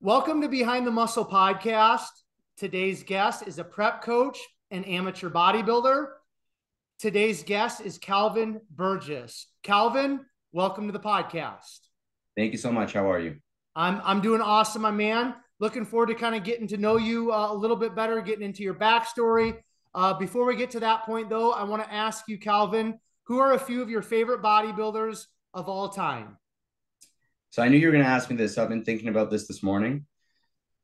Welcome to Behind the Muscle podcast. Today's guest is a prep coach and amateur bodybuilder. Today's guest is Calvin Burgess. Calvin, welcome to the podcast. Thank you so much. How are you? I'm doing awesome, my man. Looking forward to kind of getting to know you a little bit better, getting into your backstory. Before we get to that point, though, I want to ask you, Calvin, who are a few of your favorite bodybuilders of all time? So I knew you were going to ask me this. So I've been thinking about this morning.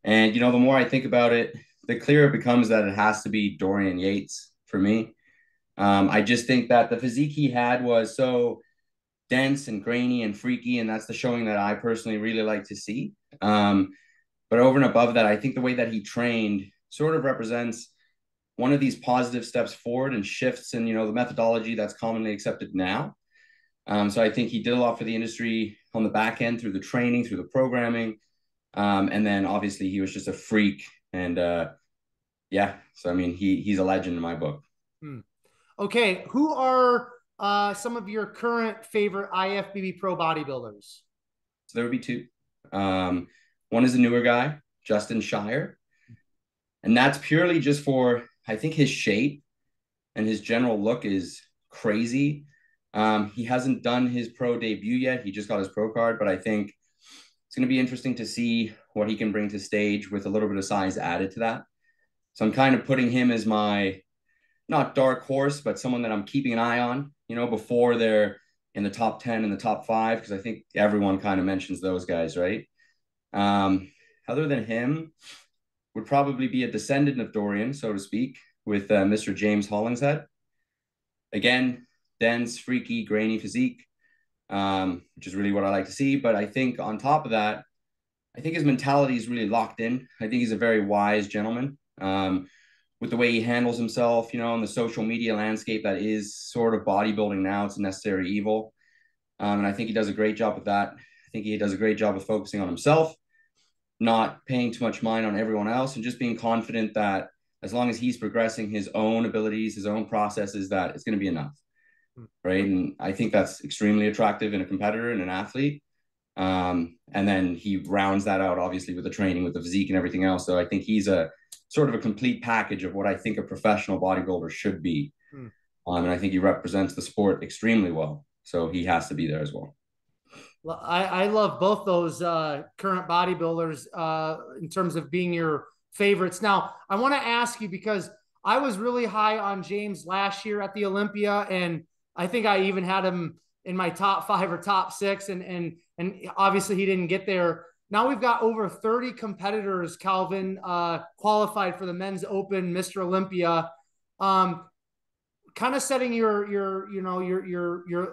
And, the more I think about it, the clearer it becomes that it has to be Dorian Yates for me. I just think that the physique he had was so dense and grainy and freaky. And that's the showing that I personally really like to see. But over and above that, I think the way that he trained sort of represents one of these positive steps forward and shifts in, the methodology that's commonly accepted now. So I think he did a lot for the industry on the back end through the training, through the programming. And then obviously he was just a freak. And so I mean, he's a legend in my book. Okay, who are some of your current favorite IFBB pro bodybuilders? So there would be two. One is a newer guy, Justin Shire. And that's purely just for, I think his shape and his general look is crazy. He hasn't done his pro debut yet. He just got his pro card, but I think it's going to be interesting to see what he can bring to stage with a little bit of size added to that. So I'm kind of putting him as my, not dark horse, but someone that I'm keeping an eye on, before they're in the top 10 and the top 5, because I think everyone kind of mentions those guys, right? Other than him would probably be a descendant of Dorian, so to speak, with Mr. James Hollingshead. Again, dense, freaky, grainy physique, which is really what I like to see. But I think on top of that, I think his mentality is really locked in. I think he's a very wise gentleman with the way he handles himself, in the social media landscape that is sort of bodybuilding now. It's a necessary evil. And I think he does a great job with that. I think he does a great job of focusing on himself, not paying too much mind on everyone else, and just being confident that as long as he's progressing his own abilities, his own processes, that it's going to be enough. Right. And I think that's extremely attractive in a competitor and an athlete. And then he rounds that out, obviously, with the training, with the physique and everything else. So I think he's a sort of a complete package of what I think a professional bodybuilder should be. And I think he represents the sport extremely well. So he has to be there as well. Well, I love both those current bodybuilders in terms of being your favorites. Now, I want to ask you, because I was really high on James last year at the Olympia, and I think I even had him in my top 5 or top 6, and obviously he didn't get there. Now we've got over 30 competitors, Calvin, qualified for the Men's Open, Mr. Olympia. Kind of setting your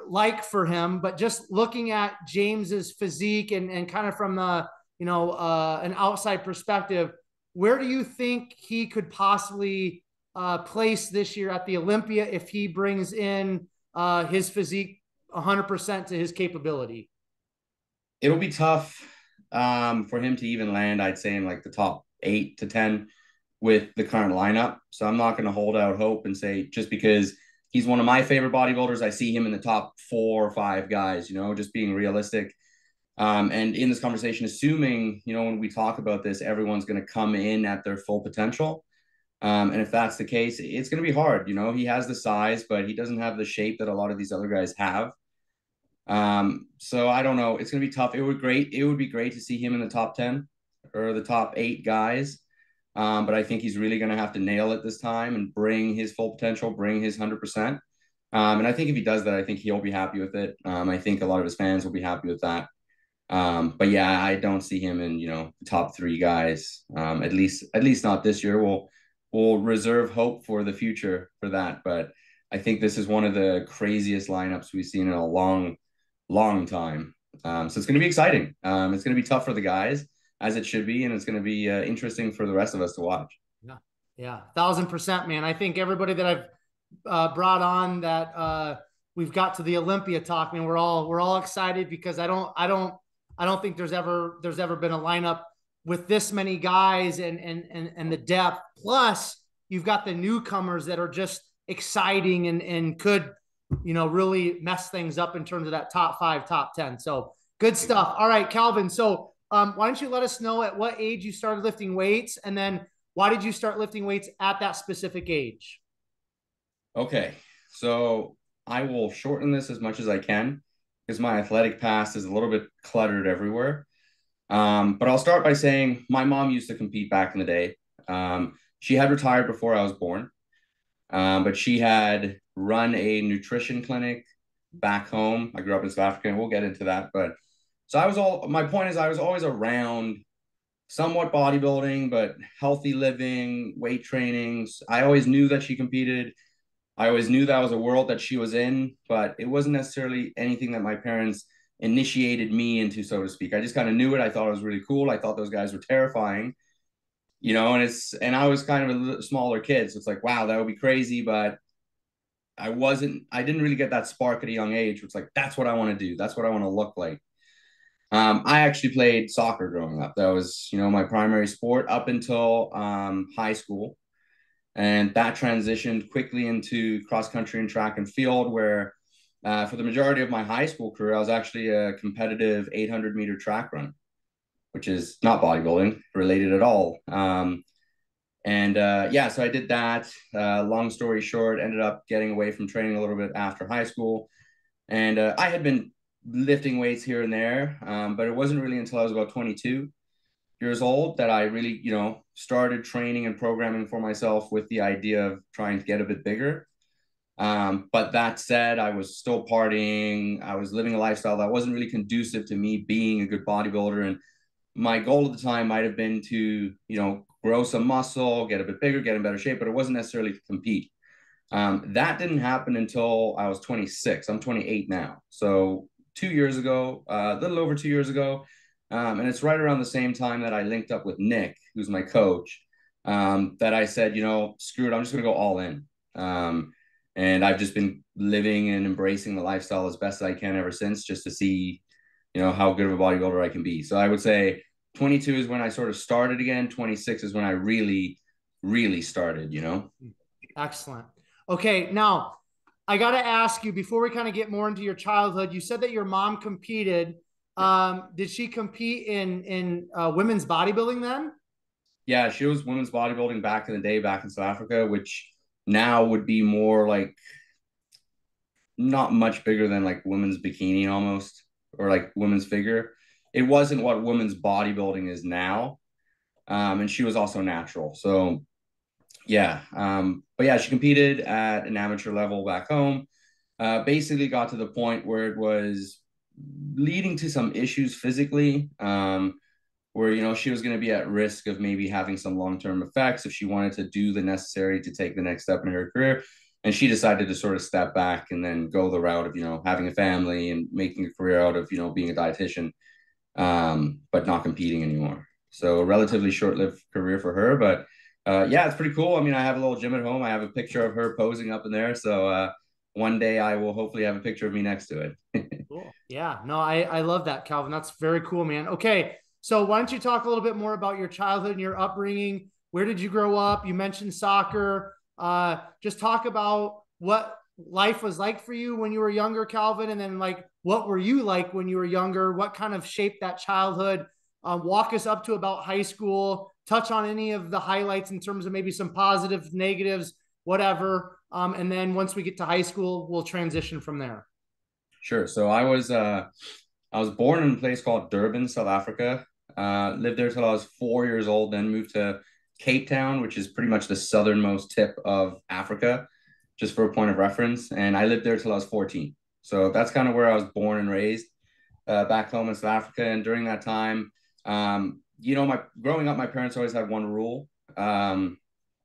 like for him, but just looking at James's physique and kind of from an outside perspective, where do you think he could possibly place this year at the Olympia if he brings in his physique 100% to his capability? It'll be tough for him to even land, I'd say, in like the top 8 to 10 with the current lineup. So I'm not going to hold out hope and say just because he's one of my favorite bodybuilders, I see him in the top 4 or 5 guys, just being realistic. And in this conversation, assuming, when we talk about this, everyone's going to come in at their full potential. And if that's the case, it's going to be hard. He has the size, but he doesn't have the shape that a lot of these other guys have. So I don't know. It's going to be tough. It would be great to see him in the top 10 or the top 8 guys. But I think he's really going to have to nail it this time and bring his full potential, bring his 100%. And I think if he does that, I think he'll be happy with it. I think a lot of his fans will be happy with that. But yeah, I don't see him in, the top 3 guys. At least not this year. We'll reserve hope for the future for that. But I think this is one of the craziest lineups we've seen in a long time. So it's going to be exciting. It's going to be tough for the guys, as it should be, and it's going to be interesting for the rest of us to watch. Yeah, 1,000%, man. I think everybody that I've brought on that we've got to the Olympia talk, man, we're all excited because I don't think there's ever been a lineup with this many guys and the depth. Plus, you've got the newcomers that are just exciting and could really mess things up in terms of that top 5, top 10. So good stuff. All right, Calvin. So why don't you let us know at what age you started lifting weights, and then why did you start lifting weights at that specific age? Okay, so I will shorten this as much as I can because my athletic past is a little bit cluttered everywhere. But I'll start by saying my mom used to compete back in the day. She had retired before I was born, but she had run a nutrition clinic back home. I grew up in South Africa, and we'll get into that. But so my point is, I was always around somewhat bodybuilding, but healthy living, weight trainings. I always knew that she competed. I always knew that was a world that she was in, but it wasn't necessarily anything that my parents initiated me into, so to speak. I just kind of knew it. I thought it was really cool. I thought those guys were terrifying, and I was kind of a smaller kid. So it's like, wow, that would be crazy. But I didn't really get that spark at a young age. It's like, that's what I want to do. That's what I want to look like. I actually played soccer growing up. That was, my primary sport up until high school. And that transitioned quickly into cross country and track and field, where for the majority of my high school career, I was actually a competitive 800-meter track run, which is not bodybuilding related at all. Yeah, so I did that. Long story short, ended up getting away from training a little bit after high school. And I had been lifting weights here and there, but it wasn't really until I was about 22 years old that I really, started training and programming for myself with the idea of trying to get a bit bigger. But that said, I was still partying. I was living a lifestyle that wasn't really conducive to me being a good bodybuilder. And my goal at the time might have been to, grow some muscle, get a bit bigger, get in better shape, but it wasn't necessarily to compete. That didn't happen until I was 26. I'm 28 now. So 2 years ago, a little over 2 years ago, and it's right around the same time that I linked up with Nick, who's my coach, that I said, screw it, I'm just going to go all in. And I've just been living and embracing the lifestyle as best as I can ever since, just to see, how good of a bodybuilder I can be. So I would say 22 is when I sort of started again. 26 is when I really, really started, Excellent. Okay, now I got to ask you before we kind of get more into your childhood. You said that your mom competed. Did she compete in women's bodybuilding then? Yeah, she was women's bodybuilding back in the day, back in South Africa, which now would be more like not much bigger than like women's bikini almost, or like women's figure. It wasn't what women's bodybuilding is now. And she was also natural. So yeah. But yeah, she competed at an amateur level back home. Basically got to the point where it was leading to some issues physically, where she was going to be at risk of maybe having some long-term effects if she wanted to do the necessary to take the next step in her career. And she decided to sort of step back and then go the route of having a family and making a career out of being a dietitian, but not competing anymore. So a relatively short-lived career for her, but yeah, it's pretty cool. I mean, I have a little gym at home. I have a picture of her posing up in there. So one day I will hopefully have a picture of me next to it. Cool. Yeah. No, I love that, Calvin. That's very cool, man. Okay. So why don't you talk a little bit more about your childhood and your upbringing? Where did you grow up? You mentioned soccer. Just talk about what life was like for you when you were younger, Calvin, and then like what were you like when you were younger? What kind of shaped that childhood? Walk us up to about high school. Touch on any of the highlights in terms of maybe some positives, negatives, whatever. And then once we get to high school, we'll transition from there. Sure. So I was born in a place called Durban, South Africa. Lived there till I was 4 years old, then moved to Cape Town, which is pretty much the southernmost tip of Africa, just for a point of reference. And I lived there till I was 14. So that's kind of where I was born and raised, back home in South Africa. And during that time, my growing up, my parents always had one rule,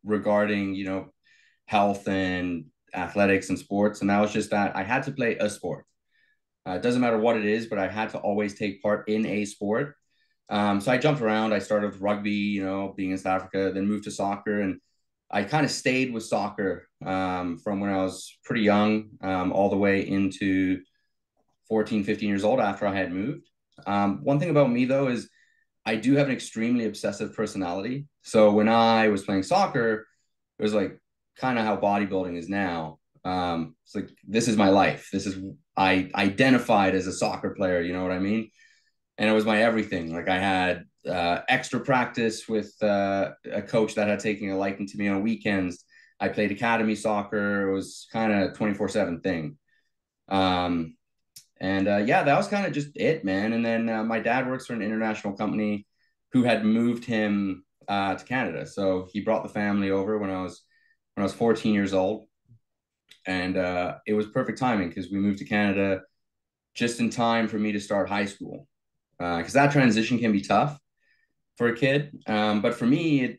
regarding, health and athletics and sports. And that was just that I had to play a sport. It doesn't matter what it is, but I had to always take part in a sport. So I jumped around. I started with rugby, being in South Africa, then moved to soccer. And I kind of stayed with soccer, from when I was pretty young, all the way into 14, 15 years old after I had moved. One thing about me, though, is I do have an extremely obsessive personality. So when I was playing soccer, it was like kind of how bodybuilding is now. It's like, this is my life. I identified as a soccer player, you know what I mean? and it was my everything. Like I had extra practice with a coach that had taken a liking to me on weekends. I played academy soccer. It was kind of 24/7 thing. Um, and yeah, that was kind of just it, man. And then my dad works for an international company who had moved him to Canada. So he brought the family over when I was 14 years old. And it was perfect timing because we moved to Canada just in time for me to start high school. Because that transition can be tough for a kid. But for me,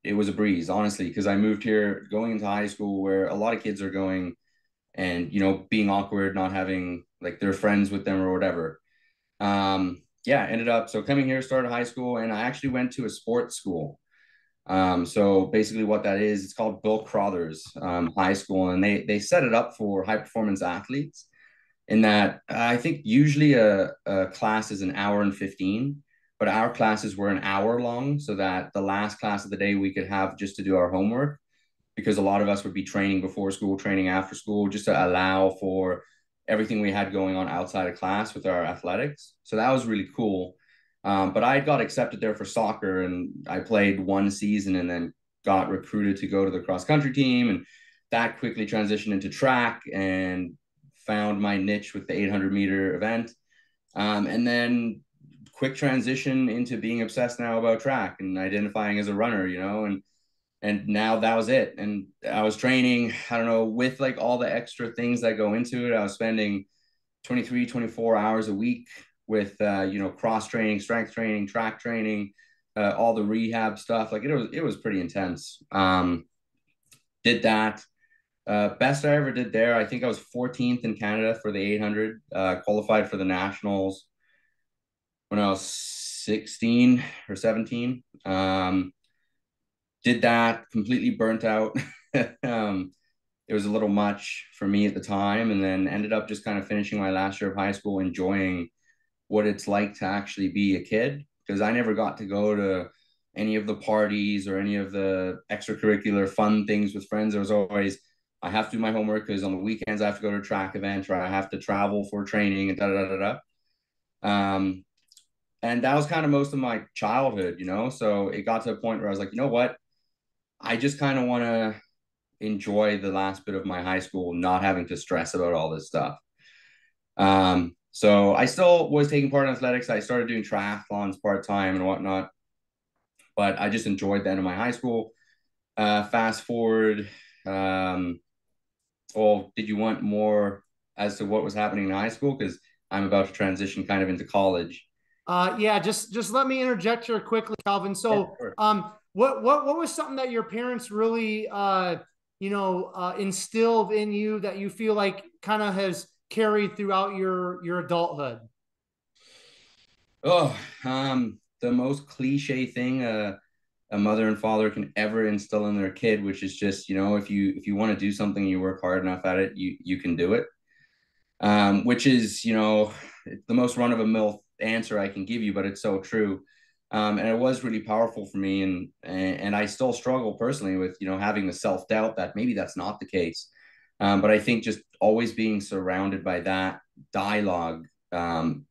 it was a breeze, honestly, because I moved here going into high school where a lot of kids are going and, you know, being awkward, not having like their friends with them or whatever. Yeah, ended up so coming here, started high school, and I actually went to a sports school. So basically what that is, it's called Bill Crothers High School, and they set it up for high performance athletes in that I think usually a class is an hour and 15, but our classes were an hour long so that the last class of the day we could have just to do our homework because a lot of us would be training before school, training after school, just to allow for everything we had going on outside of class with our athletics. So that was really cool. But I got accepted there for soccer and I played one season and then got recruited to go to the cross country team. And that quickly transitioned into track and found my niche with the 800-meter event. And then quick transition into being obsessed now about track and identifying as a runner, you know, and now that was it. And I was training, I don't know, with like all the extra things that go into it. I was spending 23, 24 hours a week with, you know, cross training, strength training, track training, all the rehab stuff. Like it was pretty intense. Did that. Best I ever did there, I think I was 14th in Canada for the 800, qualified for the nationals when I was 16 or 17. Did that, completely burnt out. It was a little much for me at the time, and then ended up just kind of finishing my last year of high school, enjoying what it's like to actually be a kid because I never got to go to any of the parties or any of the extracurricular fun things with friends. There was always I have to do my homework because on the weekends I have to go to a track event or I have to travel for training and da da da da. Um, and that was kind of most of my childhood, you know. So it got to a point where I was like, you know what, I just kind of want to enjoy the last bit of my high school, not having to stress about all this stuff. So I still was taking part in athletics. I started doing triathlons part time and whatnot, but I just enjoyed the end of my high school. Fast forward, well, did you want more as to what was happening in high school? Because I'm about to transition kind of into college. Yeah, just let me interject here quickly, Calvin. Yeah, So, sure. what was something that your parents really, instilled in you that you feel like kind of has carried throughout your adulthood? Oh, the most cliche thing a mother and father can ever instill in their kid, which is just, you know, if you want to do something and you work hard enough at it, you can do it. Which is, you know, the most run of a mill answer I can give you, but it's so true. And it was really powerful for me, and I still struggle personally with, you know, having the self doubt that maybe that's not the case. But I think just always being surrounded by that dialogue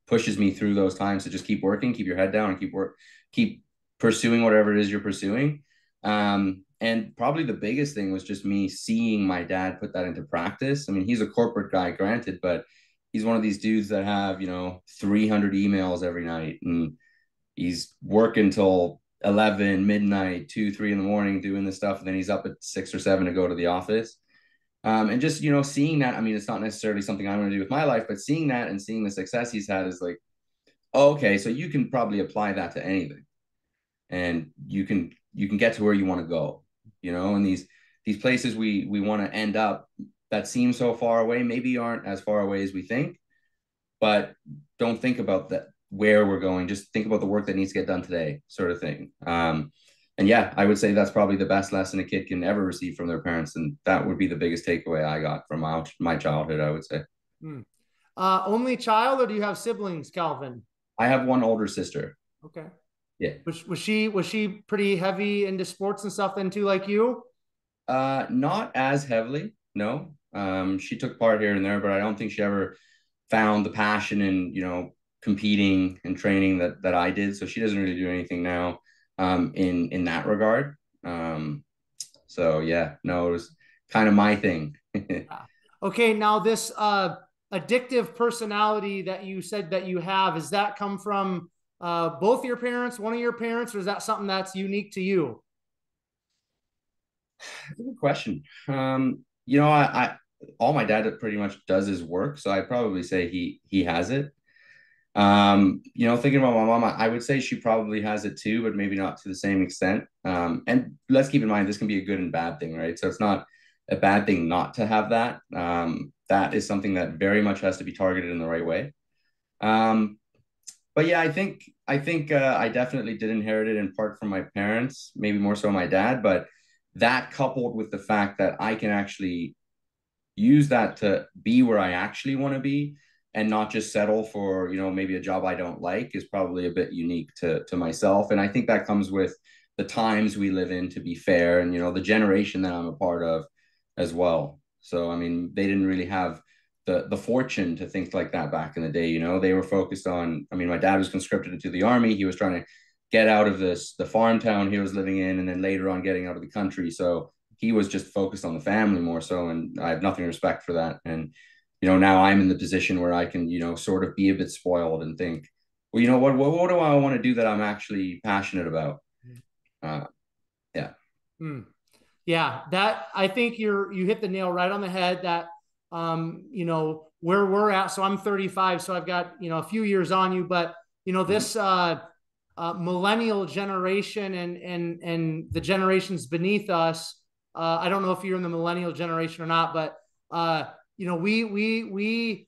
pushes me through those times to just keep working, keep your head down, and keep pursuing whatever it is you're pursuing. And probably the biggest thing was just me seeing my dad put that into practice. I mean, he's a corporate guy, granted, but he's one of these dudes that have, you know, 300 emails every night and he's working till 11, midnight, 2, 3 in the morning doing this stuff. And then he's up at 6 or 7 to go to the office. And just, you know, seeing that, I mean, it's not necessarily something I'm going to do with my life, but seeing that and seeing the success he's had is like, oh, okay, so you can probably apply that to anything and you can get to where you want to go, you know, and these places we want to end up that seem so far away maybe aren't as far away as we think, but don't think about that where we're going, just think about the work that needs to get done today, sort of thing. And yeah, I would say that's probably the best lesson a kid can ever receive from their parents, and that would be the biggest takeaway I got from my childhood, I would say. Hmm. Only child, or do you have siblings, Calvin? I have one older sister. Okay. Yeah. Was she pretty heavy into sports and stuff then too, like you? Not as heavily, no. She took part here and there, but I don't think she ever found the passion in, you know, competing and training that I did. So she doesn't really do anything now in that regard. So yeah, no, it was kind of my thing. Okay, now this addictive personality that you said that you have, is that come from both your parents, one of your parents, or is that something that's unique to you? That's a good question. You know, I all my dad pretty much does his work, so I'd probably say he has it. You know, thinking about my mom, I would say she probably has it too, but maybe not to the same extent. And let's keep in mind this can be a good and bad thing, right? So it's not a bad thing not to have that. That is something that very much has to be targeted in the right way. Um, but yeah, I think I definitely did inherit it in part from my parents, maybe more so my dad, but that coupled with the fact that I can actually use that to be where I actually want to be and not just settle for, you know, maybe a job I don't like is probably a bit unique to myself. And I think that comes with the times we live in, to be fair, and, you know, the generation that I'm a part of as well. So, I mean, they didn't really have the fortune to think like that back in the day. You know, they were focused on, I mean, my dad was conscripted into the army. He was trying to get out of the farm town he was living in, and then later on getting out of the country. So he was just focused on the family more so, and I have nothing respect for that. And you know, now I'm in the position where I can, you know, sort of be a bit spoiled and think, well, you know what do I want to do that I'm actually passionate about? Uh, yeah. Hmm. Yeah, that I think you hit the nail right on the head. That you know, where we're at. So I'm 35, so I've got, you know, a few years on you, but you know, Mhm. this millennial generation and the generations beneath us. I don't know if you're in the millennial generation or not, but you know, we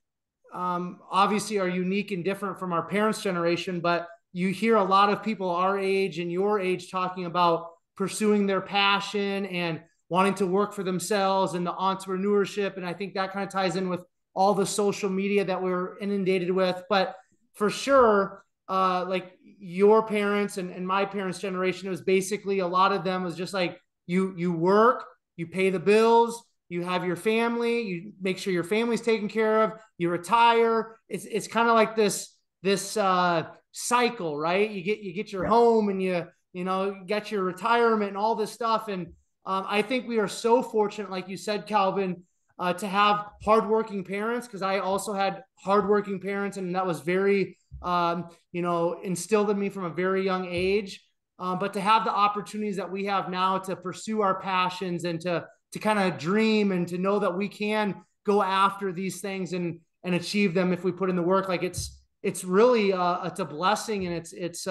obviously are unique and different from our parents' generation. But you hear a lot of people our age and your age talking about pursuing their passion and wanting to work for themselves and the entrepreneurship. And I think that kind of ties in with all the social media that we're inundated with. But for sure, like your parents and my parents' generation, it was basically a lot of them was just like you work, you pay the bills, you have your family, you make sure your family's taken care of, you retire. It's kind of like this cycle, right? You get your Yeah. home and you know, you get your retirement and all this stuff. And I think we are so fortunate, like you said, Calvin, to have hardworking parents, because I also had hardworking parents, and that was very, you know, instilled in me from a very young age. But to have the opportunities that we have now to pursue our passions and to kind of dream and to know that we can go after these things and achieve them if we put in the work, like it's really it's a blessing, and it's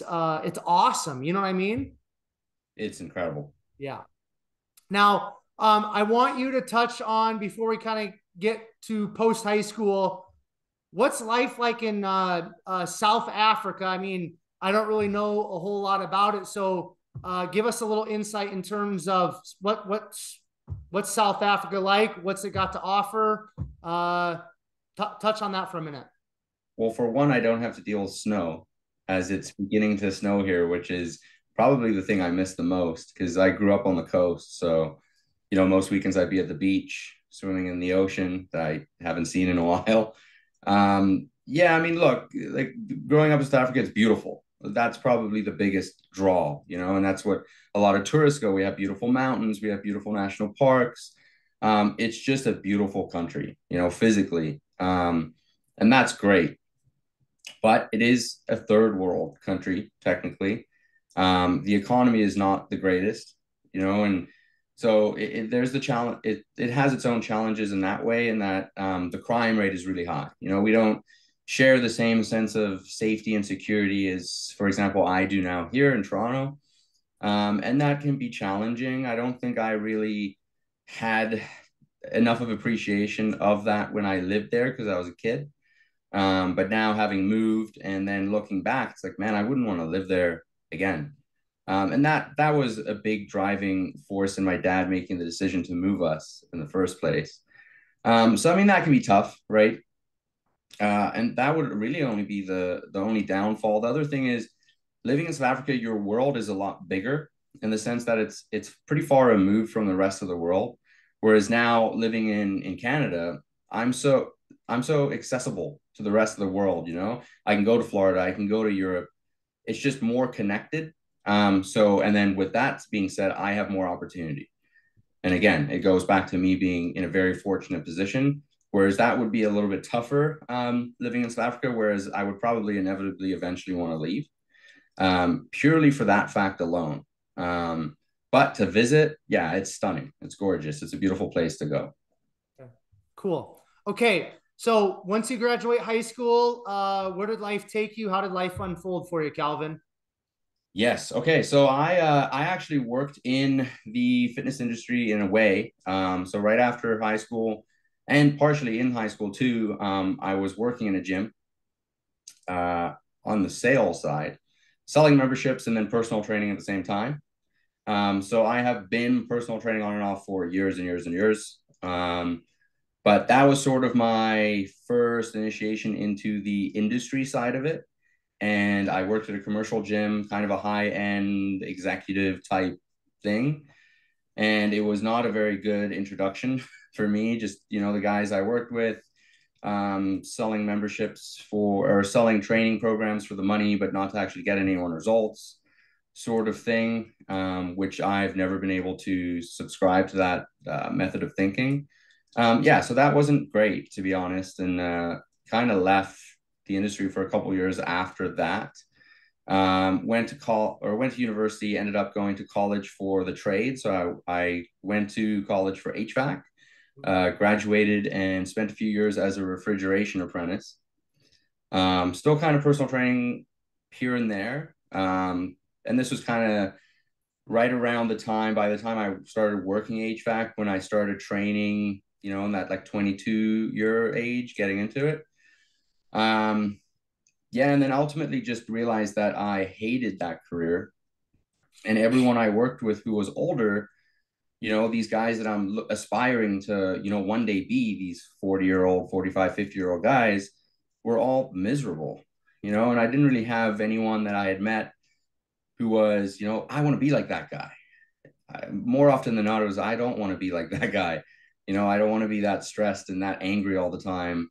awesome. You know what I mean? It's incredible. Yeah. Now, I want you to touch on, before we kind of get to post high school, what's life like in South Africa? I mean, I don't really know a whole lot about it, so give us a little insight in terms of what's South Africa like? What's it got to offer? Touch on that for a minute. Well, for one, I don't have to deal with snow as it's beginning to snow here, which is probably the thing I miss the most because I grew up on the coast. So, you know, most weekends I'd be at the beach, swimming in the ocean that I haven't seen in a while. Yeah, I mean, look, like growing up in South Africa, it's beautiful. That's probably the biggest draw, you know, and that's what a lot of tourists go. We have beautiful mountains, we have beautiful national parks. It's just a beautiful country, you know, physically. And that's great, but it is a third world country technically. The economy is not the greatest, you know, and so there's the challenge. It has its own challenges in that way, in that the crime rate is really high. You know, we don't share the same sense of safety and security as, for example, I do now here in Toronto, and that can be challenging. I don't think I really had enough of appreciation of that when I lived there because I was a kid. But now having moved and then looking back, it's like, man, I wouldn't want to live there again. And that was a big driving force in my dad making the decision to move us in the first place. So I mean that can be tough, right? And that would really only be the only downfall. The other thing is living in South Africa, your world is a lot bigger in the sense that it's pretty far removed from the rest of the world. Whereas now living in Canada, I'm so I'm so accessible to the rest of the world, you know. I can go to Florida, I can go to Europe. It's just more connected. So and then with that being said, I have more opportunity. And again, it goes back to me being in a very fortunate position, whereas that would be a little bit tougher living in South Africa, whereas I would probably inevitably eventually want to leave purely for that fact alone. But to visit, yeah, it's stunning. It's gorgeous. It's a beautiful place to go. Cool. Okay. So once you graduate high school, where did life take you? How did life unfold for you, Calvin? Yes. Okay. So I actually worked in the fitness industry in a way. So right after high school, and partially in high school too, I was working in a gym uh, on the sales side, selling memberships and then personal training at the same time. So I have been personal training on and off for years and years and years. But that was sort of my first initiation into the industry side of it. And I worked at a commercial gym, kind of a high end executive type thing. And it was not a very good introduction for me. Just, you know, the guys I worked with, selling memberships for or selling training programs for the money, but not to actually get anyone results, sort of thing, which I've never been able to subscribe to that method of thinking. Yeah, so that wasn't great, to be honest, and kind of left the industry for a couple years after that. Went to university, ended up going to college for the trade. So I went to college for HVAC, graduated and spent a few years as a refrigeration apprentice. Still kind of personal training here and there. And this was kind of right around the time, by the time I started working HVAC, when I started training, you know, in that like 22-year age, getting into it. Yeah, and then ultimately just realized that I hated that career. And everyone I worked with who was older, you know, these guys that I'm aspiring to, you know, one day be these 40-year-old, 45, 50-year-old guys were all miserable, you know, and I didn't really have anyone that I had met who was, you know, I want to be like that guy. More often than not, it was, I don't want to be like that guy. You know, I don't want to be that stressed and that angry all the time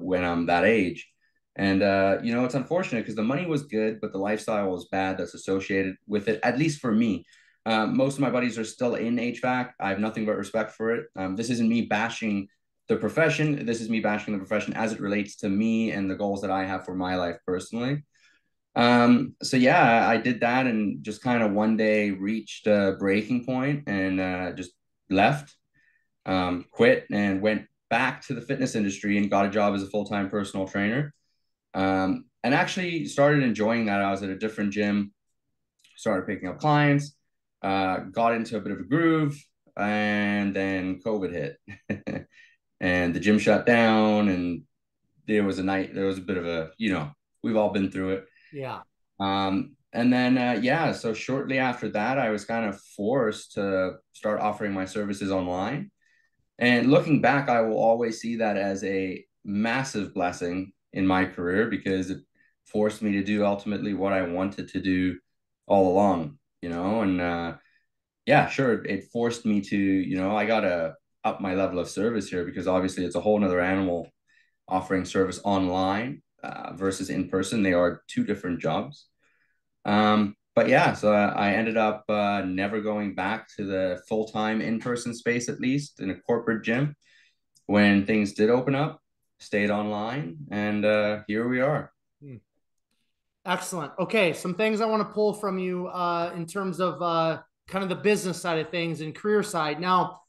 when I'm that age. And, you know, it's unfortunate because the money was good, but the lifestyle was bad that's associated with it, at least for me. Most of my buddies are still in HVAC. I have nothing but respect for it. This isn't me bashing the profession. This is me bashing the profession as it relates to me and the goals that I have for my life personally. So yeah, I did that and just kind of one day reached a breaking point and just left, quit and went back to the fitness industry and got a job as a full-time personal trainer. And actually started enjoying that. I was at a different gym, started picking up clients, got into a bit of a groove, and then COVID hit. And the gym shut down and there was a bit of a, you know, we've all been through it. Yeah. And then, yeah, so shortly after that, I was kind of forced to start offering my services online. And looking back, I will always see that as a massive blessing in my career because it forced me to do ultimately what I wanted to do all along, you know, and yeah, sure, it forced me to, you know, I got to up my level of service here because obviously it's a whole nother animal offering service online versus in person. They are two different jobs. But yeah, so I ended up never going back to the full-time in-person space, at least in a corporate gym. When things did open up, stayed online, and here we are. Excellent. Okay, some things I want to pull from you in terms of kind of the business side of things and career side. Now,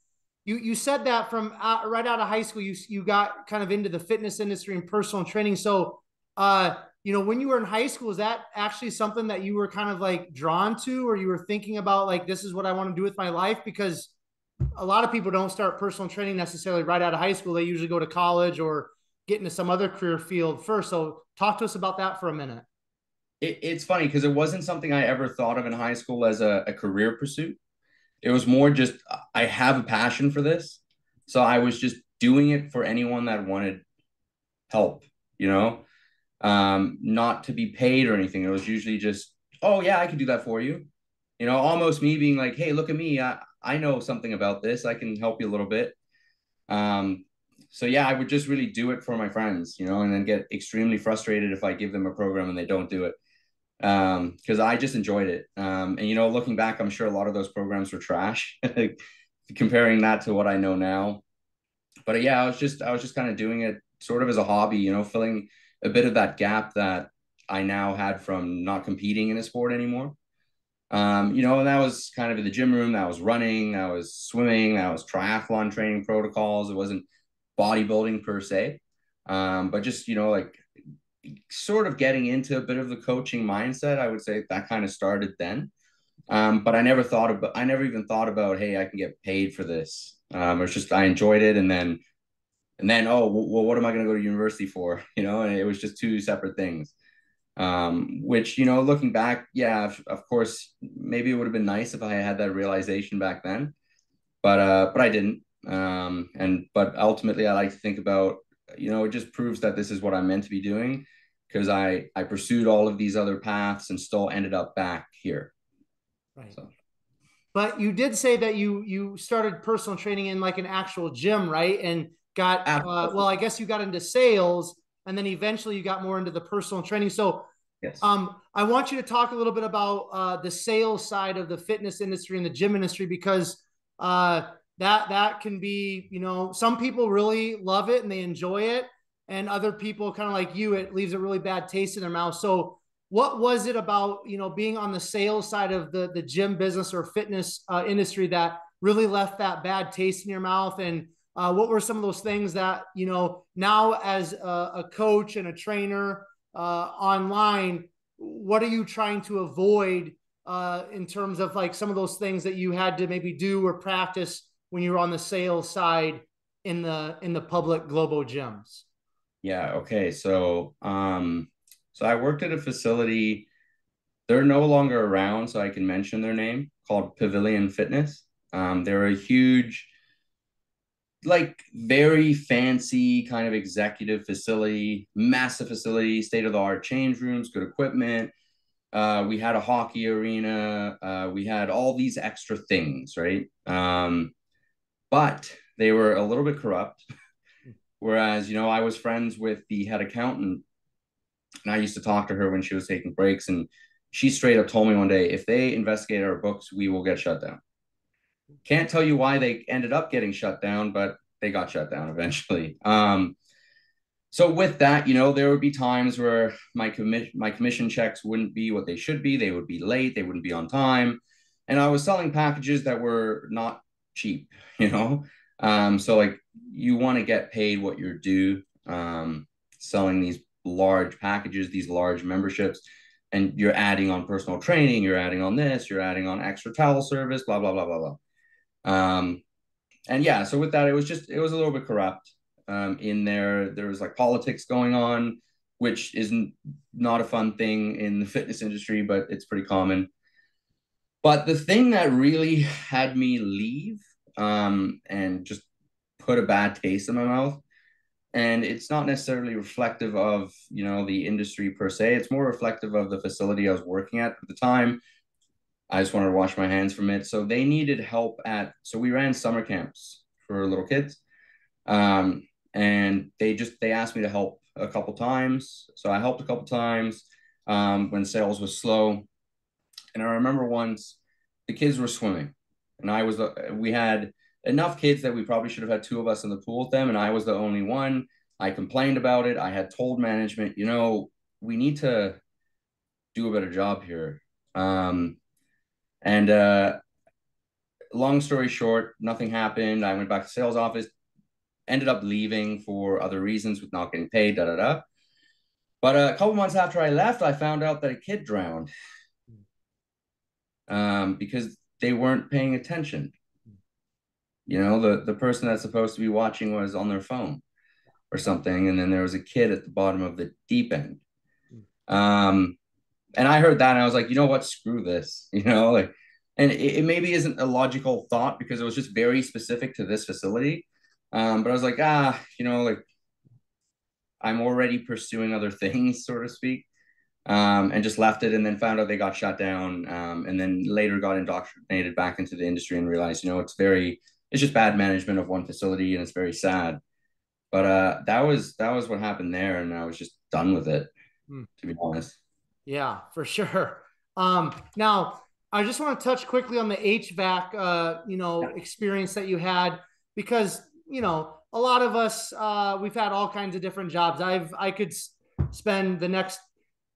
you said that from right out of high school, you got kind of into the fitness industry and personal training. So, you know, when you were in high school, is that actually something that you were kind of like drawn to, or you were thinking about like this is what I want to do with my life? Because a lot of people don't start personal training necessarily right out of high school. They usually go to college or get into some other career field first. So, talk to us about that for a minute. It's funny because it wasn't something I ever thought of in high school as a career pursuit. It was more just I have a passion for this, so I was just doing it for anyone that wanted help, you know, not to be paid or anything. It was usually just, oh yeah, I can do that for you, you know, almost me being like, hey, look at me, I know something about this, I can help you a little bit. Um, so yeah, I would just really do it for my friends, you know, and then get extremely frustrated if I give them a program and they don't do it. Because I just enjoyed it. And you know, looking back, I'm sure a lot of those programs were trash, comparing that to what I know now. But yeah, I was just kind of doing it sort of as a hobby, you know, filling a bit of that gap that I now had from not competing in a sport anymore. You know, and that was kind of in the gym room, that was running, that was swimming, that was triathlon training protocols. It wasn't bodybuilding per se. But just, you know, like sort of getting into a bit of the coaching mindset, I would say that kind of started then. But I never even thought about, hey, I can get paid for this. It was just, I enjoyed it. Oh, well, what am I going to go to university for? You know, and it was just two separate things. Which, you know, looking back, yeah, of course, maybe it would have been nice if I had that realization back then, but I didn't. But ultimately, I like to think about, you know, it just proves that this is what I'm meant to be doing, because I pursued all of these other paths and still ended up back here. Right. So But you did say that you started personal training in like an actual gym, right? And got well, absolutely. I guess you got into sales, and then eventually you got more into the personal training. So Yes. I want you to talk a little bit about the sales side of the fitness industry and the gym industry, because that can be, you know, some people really love it and they enjoy it, and other people, kind of like you, it leaves a really bad taste in their mouth. So what was it about, you know, being on the sales side of the gym business or fitness industry that really left that bad taste in your mouth? And what were some of those things that, you know, now as a coach and a trainer online, what are you trying to avoid in terms of like some of those things that you had to maybe do or practice when you were on the sales side in the public global gyms? Yeah. Okay. So I worked at a facility. They're no longer around, so I can mention their name, called Pavilion Fitness. They're a huge, like very fancy kind of executive facility, massive facility, state of the art change rooms, good equipment. We had a hockey arena. We had all these extra things, right? But they were a little bit corrupt. Whereas, you know, I was friends with the head accountant, and I used to talk to her when she was taking breaks. And she straight up told me one day, if they investigate our books, we will get shut down. Can't tell you why they ended up getting shut down, but they got shut down eventually. So with that, you know, there would be times where my commission checks wouldn't be what they should be. They would be late. They wouldn't be on time, and I was selling packages that were not cheap. You know, so like you want to get paid what you're due. Selling these large packages, these large memberships, and you're adding on personal training. You're adding on this. You're adding on extra towel service. Blah blah blah blah blah. And yeah, so with that, it was a little bit corrupt. In there was like politics going on, which isn't not a fun thing in the fitness industry, but it's pretty common. But the thing that really had me leave, and just put a bad taste in my mouth, and it's not necessarily reflective of, you know, the industry per se. It's more reflective of the facility I was working at the time. I just wanted to wash my hands from it. So they needed help so we ran summer camps for little kids. And they asked me to help a couple times. So I helped a couple times, when sales was slow. And I remember once the kids were swimming, and we had enough kids that we probably should have had two of us in the pool with them. And I was the only one. I complained about it. I had told management, you know, we need to do a better job here. And long story short, nothing happened. I went back to sales office, ended up leaving for other reasons with not getting paid, da da da. But a couple months after I left, I found out that a kid drowned, because they weren't paying attention. You know, the person that's supposed to be watching was on their phone or something, and then there was a kid at the bottom of the deep end. Um, and I heard that, and I was like, you know what, screw this, you know, like, and it maybe isn't a logical thought because it was just very specific to this facility. But I was like, you know, like I'm already pursuing other things, so to speak. And just left it, and then found out they got shut down. And then later got indoctrinated back into the industry and realized, you know, it's just bad management of one facility, and it's very sad. But that was what happened there, and I was just done with it, Hmm. to be honest. Yeah, for sure. Now I just want to touch quickly on the HVAC, experience that you had, because, a lot of us, we've had all kinds of different jobs. I could spend the next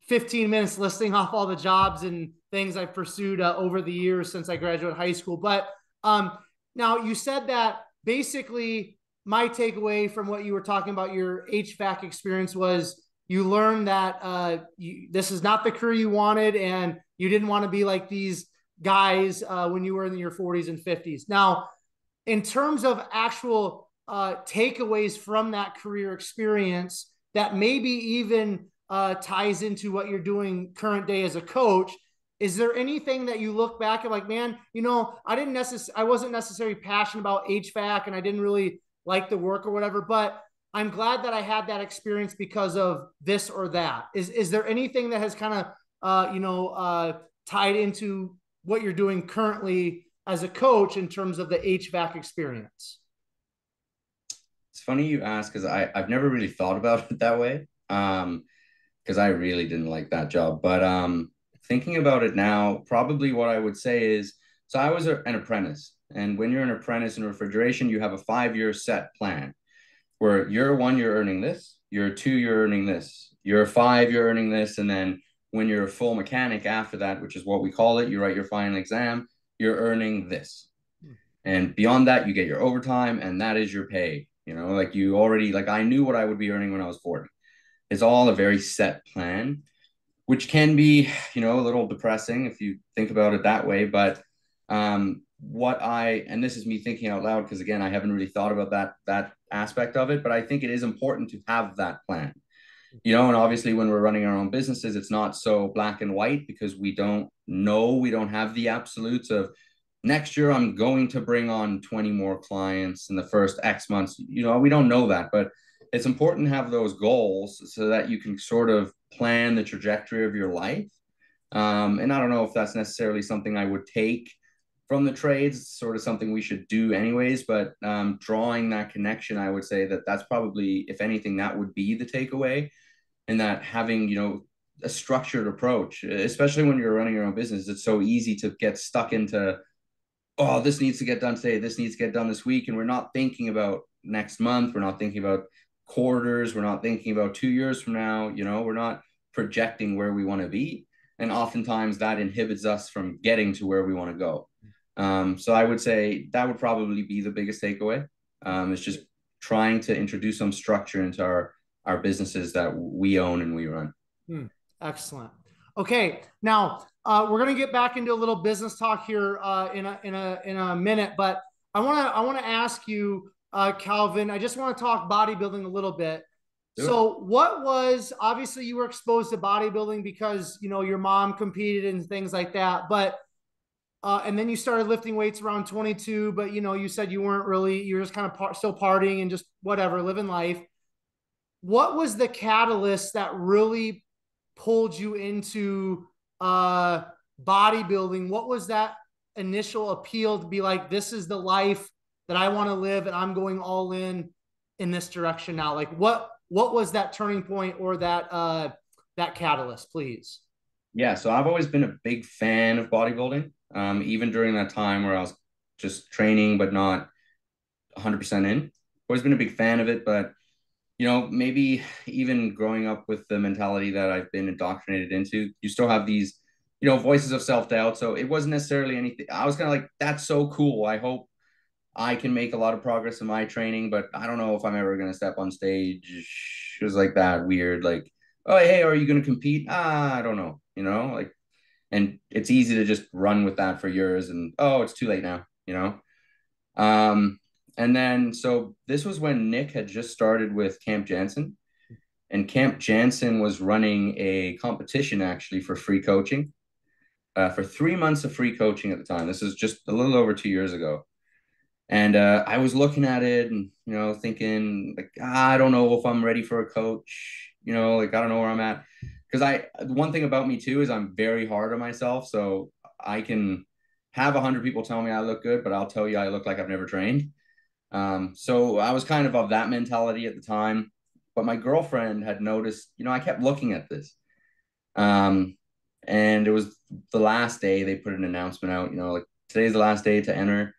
15 minutes listing off all the jobs and things I've pursued over the years since I graduated high school. But now you said that basically my takeaway from what you were talking about your HVAC experience was you learned that this is not the career you wanted, and you didn't want to be like these guys when you were in your 40s and 50s. Now, in terms of actual takeaways from that career experience that maybe even ties into what you're doing current day as a coach, is there anything that you look back at like, man, I wasn't necessarily passionate about HVAC and I didn't really like the work or whatever, but I'm glad that I had that experience because of this or that. Is there anything that has kind of tied into what you're doing currently as a coach in terms of the HVAC experience? It's funny you ask, because I've never really thought about it that way. Because I really didn't like that job. But thinking about it now, probably what I would say is, so I was an apprentice, and when you're an apprentice in refrigeration, you have a 5-year set plan where year one, you're earning this, year two, you're earning this, year five, you're earning this. And then when you're a full mechanic after that, which is what we call it, you write your final exam, you're earning this. And beyond that, you get your overtime, and that is your pay. Like you already, like I knew what I would be earning when I was 40. It's all a very set plan, which can be, a little depressing if you think about it that way. But and this is me thinking out loud, because again, I haven't really thought about that aspect of it, but I think it is important to have that plan. And obviously when we're running our own businesses, it's not so black and white, because we don't know, we don't have the absolutes of next year I'm going to bring on 20 more clients in the first X months. We don't know that, but it's important to have those goals so that you can sort of plan the trajectory of your life. And I don't know if that's necessarily something I would take from the trades. It's sort of something we should do anyways, but drawing that connection, I would say that that's probably, if anything, that would be the takeaway. And that having, a structured approach, especially when you're running your own business, it's so easy to get stuck into, oh, this needs to get done today, this needs to get done this week. And we're not thinking about next month. We're not thinking about quarters. We're not thinking about 2 years from now. We're not projecting where we want to be. And oftentimes that inhibits us from getting to where we want to go. So I would say that would probably be the biggest takeaway. It's just trying to introduce some structure into our businesses that we own and we run. Excellent. Okay, now we're gonna get back into a little business talk here in a minute, but I wanna ask you, Calvin. I just want to talk bodybuilding a little bit. So, what was, obviously you were exposed to bodybuilding because your mom competed and things like that, but and then you started lifting weights around 22, but you said you weren't really, you're just kind of still partying and just whatever, living life. What was the catalyst that really pulled you into bodybuilding? What was that initial appeal to be like, this is the life that I want to live, and I'm going all in this direction now? Like what was that turning point or that catalyst, please? Yeah, so I've always been a big fan of bodybuilding. Even during that time where I was just training but not 100% in. Always been a big fan of it, but maybe even growing up with the mentality that I've been indoctrinated into, you still have these, voices of self-doubt. So it wasn't necessarily anything. I was kind of like, that's so cool. I hope I can make a lot of progress in my training, but I don't know if I'm ever going to step on stage. It was like that weird, like, oh, hey, are you going to compete? I don't know, like, and it's easy to just run with that for years and, oh, it's too late now. And then, so this was when Nick had just started with Camp Jansen, and Camp Jansen was running a competition actually for free coaching, for 3 months of free coaching at the time. This is just a little over 2 years ago. And I was looking at it and, thinking like, I don't know if I'm ready for a coach, like, I don't know where I'm at. Because one thing about me too is I'm very hard on myself. So, I can have 100 people tell me I look good, but I'll tell you I look like I've never trained. So I was kind of that mentality at the time, but my girlfriend had noticed, I kept looking at this. Um, and it was the last day they put an announcement out, like today's the last day to enter.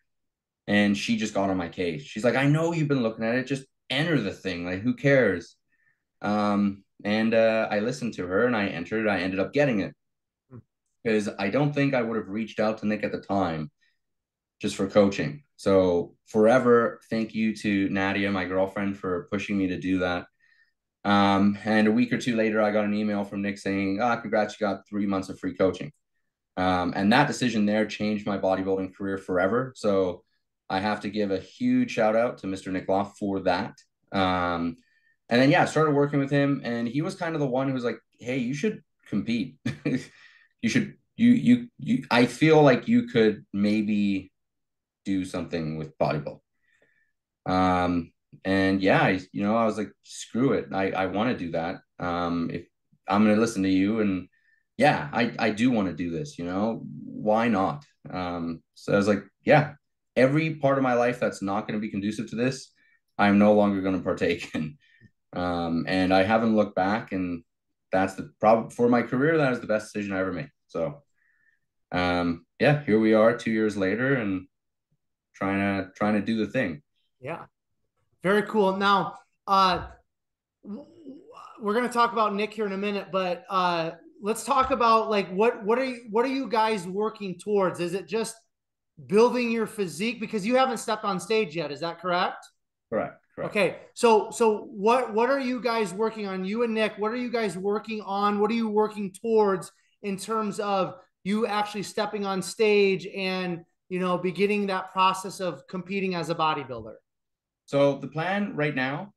And she just got on my case. She's like, I know you've been looking at it. Just enter the thing. Like, who cares? And I listened to her and I entered. I ended up getting it because I don't think I would have reached out to Nick at the time just for coaching. So forever, thank you to Nadia, my girlfriend, for pushing me to do that. And a week or two later, I got an email from Nick saying, congrats, you got 3 months of free coaching. And that decision there changed my bodybuilding career forever. So I have to give a huge shout out to Mr. Nick Gloff for that. And then, I started working with him, and he was kind of the one who was like, hey, you should compete. You should, I feel like you could maybe do something with bodybuilding. And I was like, screw it. I want to do that. If I'm going to listen to you, and I do want to do this, why not? So I was like, every part of my life that's not going to be conducive to this, I'm no longer going to partake in. And I haven't looked back, and that's the problem for my career. That is the best decision I ever made. So, here we are 2 years later and trying to do the thing. Yeah. Very cool. Now, we're going to talk about Nick here in a minute, but let's talk about like what are you guys working towards? Is it just building your physique, because you haven't stepped on stage yet? Is that correct? Correct. Okay. So what are you guys working on? You and Nick, what are you guys working on? What are you working towards in terms of you actually stepping on stage and, beginning that process of competing as a bodybuilder? So the plan right now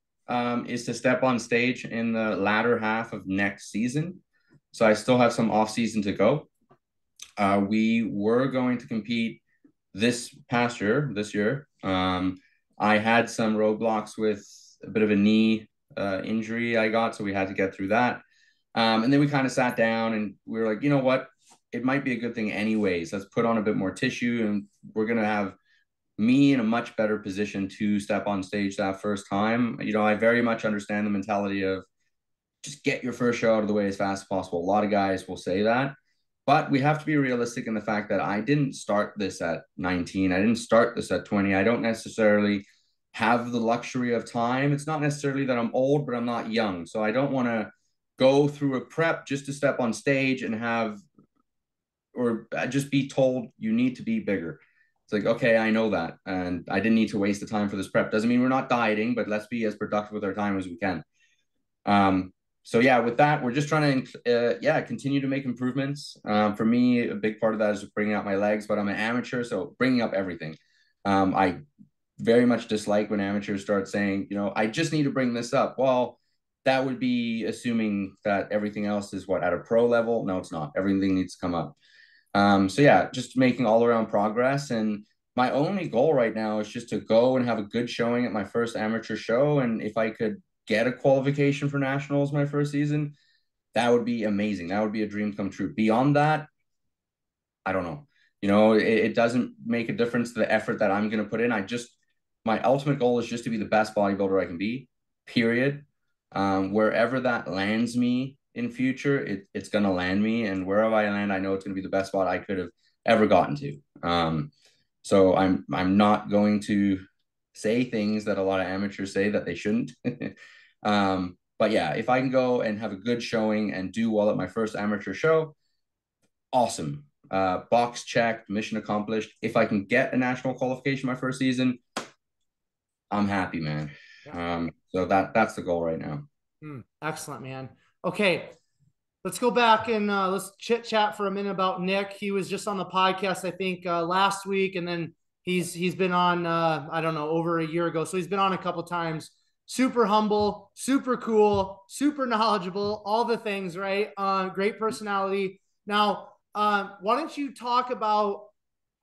is to step on stage in the latter half of next season. So I still have some off season to go. We were going to compete this year. I had some roadblocks with a bit of a knee injury I got, so we had to get through that. And then we kind of sat down and we were like, you know what? It might be a good thing anyways. Let's put on a bit more tissue, and we're going to have me in a much better position to step on stage that first time. I very much understand the mentality of just get your first show out of the way as fast as possible. A lot of guys will say that, but we have to be realistic in the fact that I didn't start this at 19. I didn't start this at 20. I don't necessarily have the luxury of time. It's not necessarily that I'm old, but I'm not young. So I don't want to go through a prep just to step on stage and or just be told you need to be bigger. It's like, okay, I know that, and I didn't need to waste the time for this prep. Doesn't mean we're not dieting, but let's be as productive with our time as we can. So with that, we're just trying to, continue to make improvements. For me, a big part of that is just bringing out my legs, but I'm an amateur, so bringing up everything. I very much dislike when amateurs start saying, I just need to bring this up. Well, that would be assuming that everything else is at a pro level. No, it's not. Everything needs to come up. Just making all around progress. And my only goal right now is just to go and have a good showing at my first amateur show. And if I could get a qualification for nationals my first season, that would be amazing. That would be a dream come true. Beyond that, I don't know. It doesn't make a difference to the effort that I'm going to put in. My ultimate goal is just to be the best bodybuilder I can be, period. Wherever that lands me in future, it's going to land me, and wherever I land, I know it's going to be the best spot I could have ever gotten to. So I'm not going to say things that a lot of amateurs say that they shouldn't. But if I can go and have a good showing and do well at my first amateur show, awesome. Box checked, mission accomplished. If I can get a national qualification my first season, I'm happy, man. So that's the goal right now. Excellent, man. Okay, let's go back and let's chit chat for a minute about Nick. He was just on the podcast, I think, last week, and then he's been on I don't know, over a year ago. So he's been on a couple times. Super humble, super cool, super knowledgeable, all the things, right? Great personality. Now, why don't you talk about?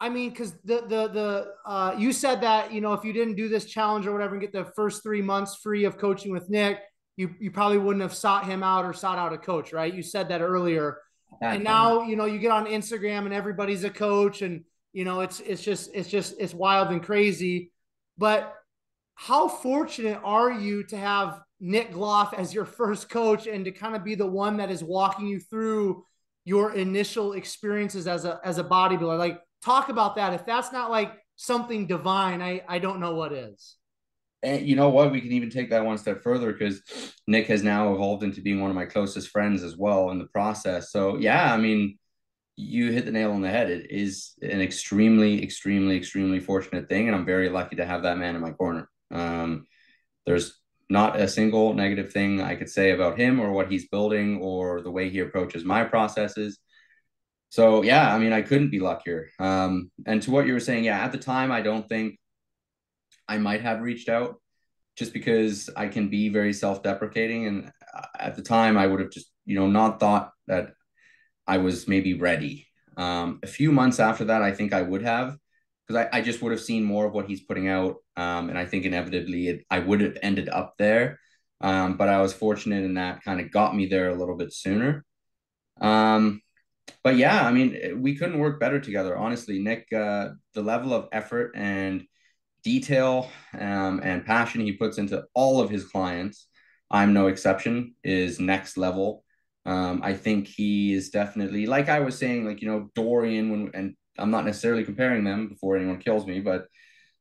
I mean, because you said that if you didn't do this challenge or whatever and get the first 3 months free of coaching with Nick, you probably wouldn't have sought him out or sought out a coach, right? You said that earlier. And now, you get on Instagram and everybody's a coach, and it's wild and crazy. But how fortunate are you to have Nick Gloff as your first coach and to kind of be the one that is walking you through your initial experiences as a bodybuilder? Like, talk about that. If that's not like something divine, I don't know what is. And you know what? We can even take that one step further because Nick has now evolved into being one of my closest friends as well in the process. So yeah, I mean, you hit the nail on the head. It is an extremely, extremely, extremely fortunate thing, and I'm very lucky to have that man in my corner. There's not a single negative thing I could say about him or what he's building or the way he approaches my processes. So yeah, I mean, I couldn't be luckier. And to what you were saying, yeah, at the time, I don't think I might have reached out just because I can be very self-deprecating. And at the time, I would have just, not thought that I was maybe ready. A few months after that, I think I would have, because I just would have seen more of what he's putting out. And I think inevitably I would have ended up there. But I was fortunate in that kind of got me there a little bit sooner. But yeah, I mean, we couldn't work better together. Honestly, Nick, the level of effort and detail and passion he puts into all of his clients, I'm no exception, is next level. I think he is definitely, like I was saying, like, Dorian, and I'm not necessarily comparing them before anyone kills me, but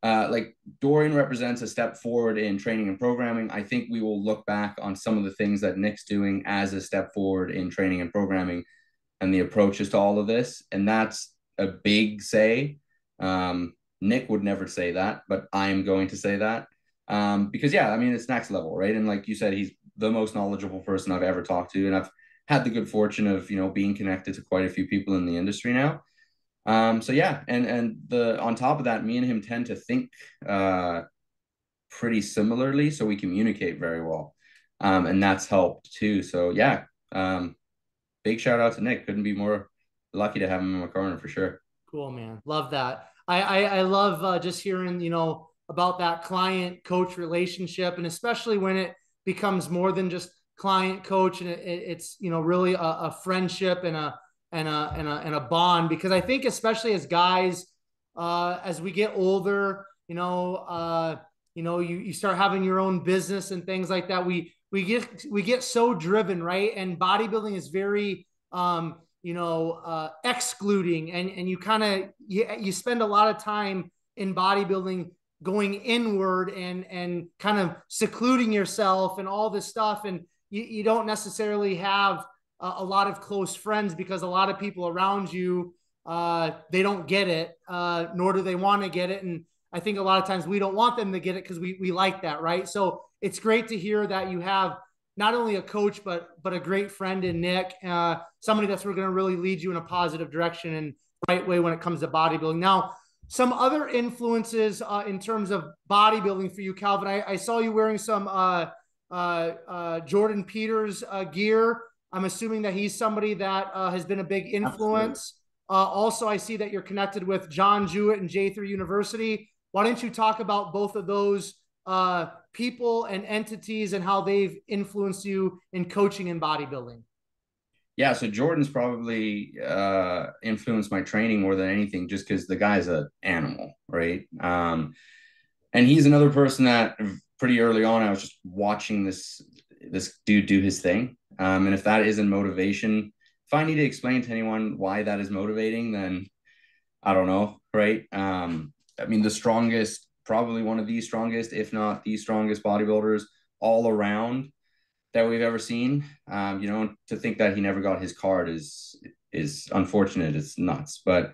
like Dorian represents a step forward in training and programming. I think we will look back on some of the things that Nick's doing as a step forward in training and programming and the approaches to all of this. And that's a big say. Nick would never say that, but I am going to say that. Because yeah, I mean, it's next level, right? And like you said, he's the most knowledgeable person I've ever talked to. And I've had the good fortune of, being connected to quite a few people in the industry now. So yeah, and the on top of that, me and him tend to think pretty similarly, so we communicate very well. And that's helped too. So yeah, big shout out to Nick. Couldn't be more lucky to have him in my corner for sure. Cool, man. Love that. I love just hearing, about that client coach relationship, and especially when it becomes more than just client coach and it's, really a friendship and a bond, because I think especially as guys, as we get older, you start having your own business and things like that. We get so driven, right? And bodybuilding is very, excluding, and you kind of you spend a lot of time in bodybuilding going inward and kind of secluding yourself and all this stuff, and you don't necessarily have a lot of close friends because a lot of people around you, they don't get it, nor do they want to get it. And I think a lot of times we don't want them to get it because we like that, right? So it's great to hear that you have not only a coach but a great friend in Nick, somebody that's going to really lead you in a positive direction and right way when it comes to bodybuilding. Now, some other influences in terms of bodybuilding for you, Calvin. I saw you wearing some Jordan Peters gear. I'm assuming that he's somebody that has been a big Absolutely. influence. Also, I see that you're connected with John Jewett and J3 University. Why don't you talk about both of those people and entities and how they've influenced you in coaching and bodybuilding? Yeah, so Jordan's probably influenced my training more than anything, just because the guy's an animal, right? And he's another person that pretty early on I was just watching this dude do his thing. And if that isn't motivation, if I need to explain to anyone why that is motivating, then I don't know, right? I mean, the strongest, probably one of the strongest, if not the strongest bodybuilders all around that we've ever seen. To think that he never got his card is unfortunate. It's nuts. But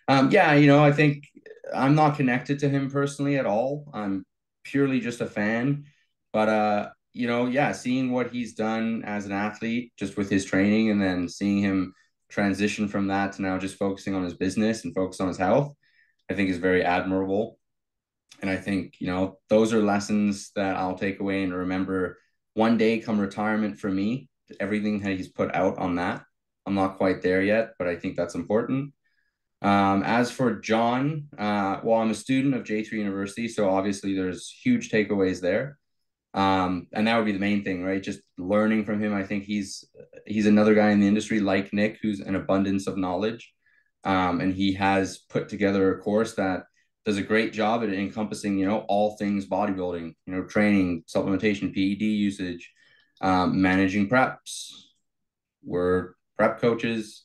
yeah, I think I'm not connected to him personally at all. I'm purely just a fan. But yeah, seeing what he's done as an athlete, just with his training, and then seeing him transition from that to now just focusing on his business and focus on his health, I think is very admirable. And I think, those are lessons that I'll take away and remember one day come retirement for me, everything that he's put out on that. I'm not quite there yet, but I think that's important. As for John, well, I'm a student of J3 University, so obviously there's huge takeaways there. And that would be the main thing, right? Just learning from him. I think he's another guy in the industry like Nick, who's an abundance of knowledge. And he has put together a course that does a great job at encompassing, all things bodybuilding, training, supplementation, PED usage, managing preps. We're prep coaches.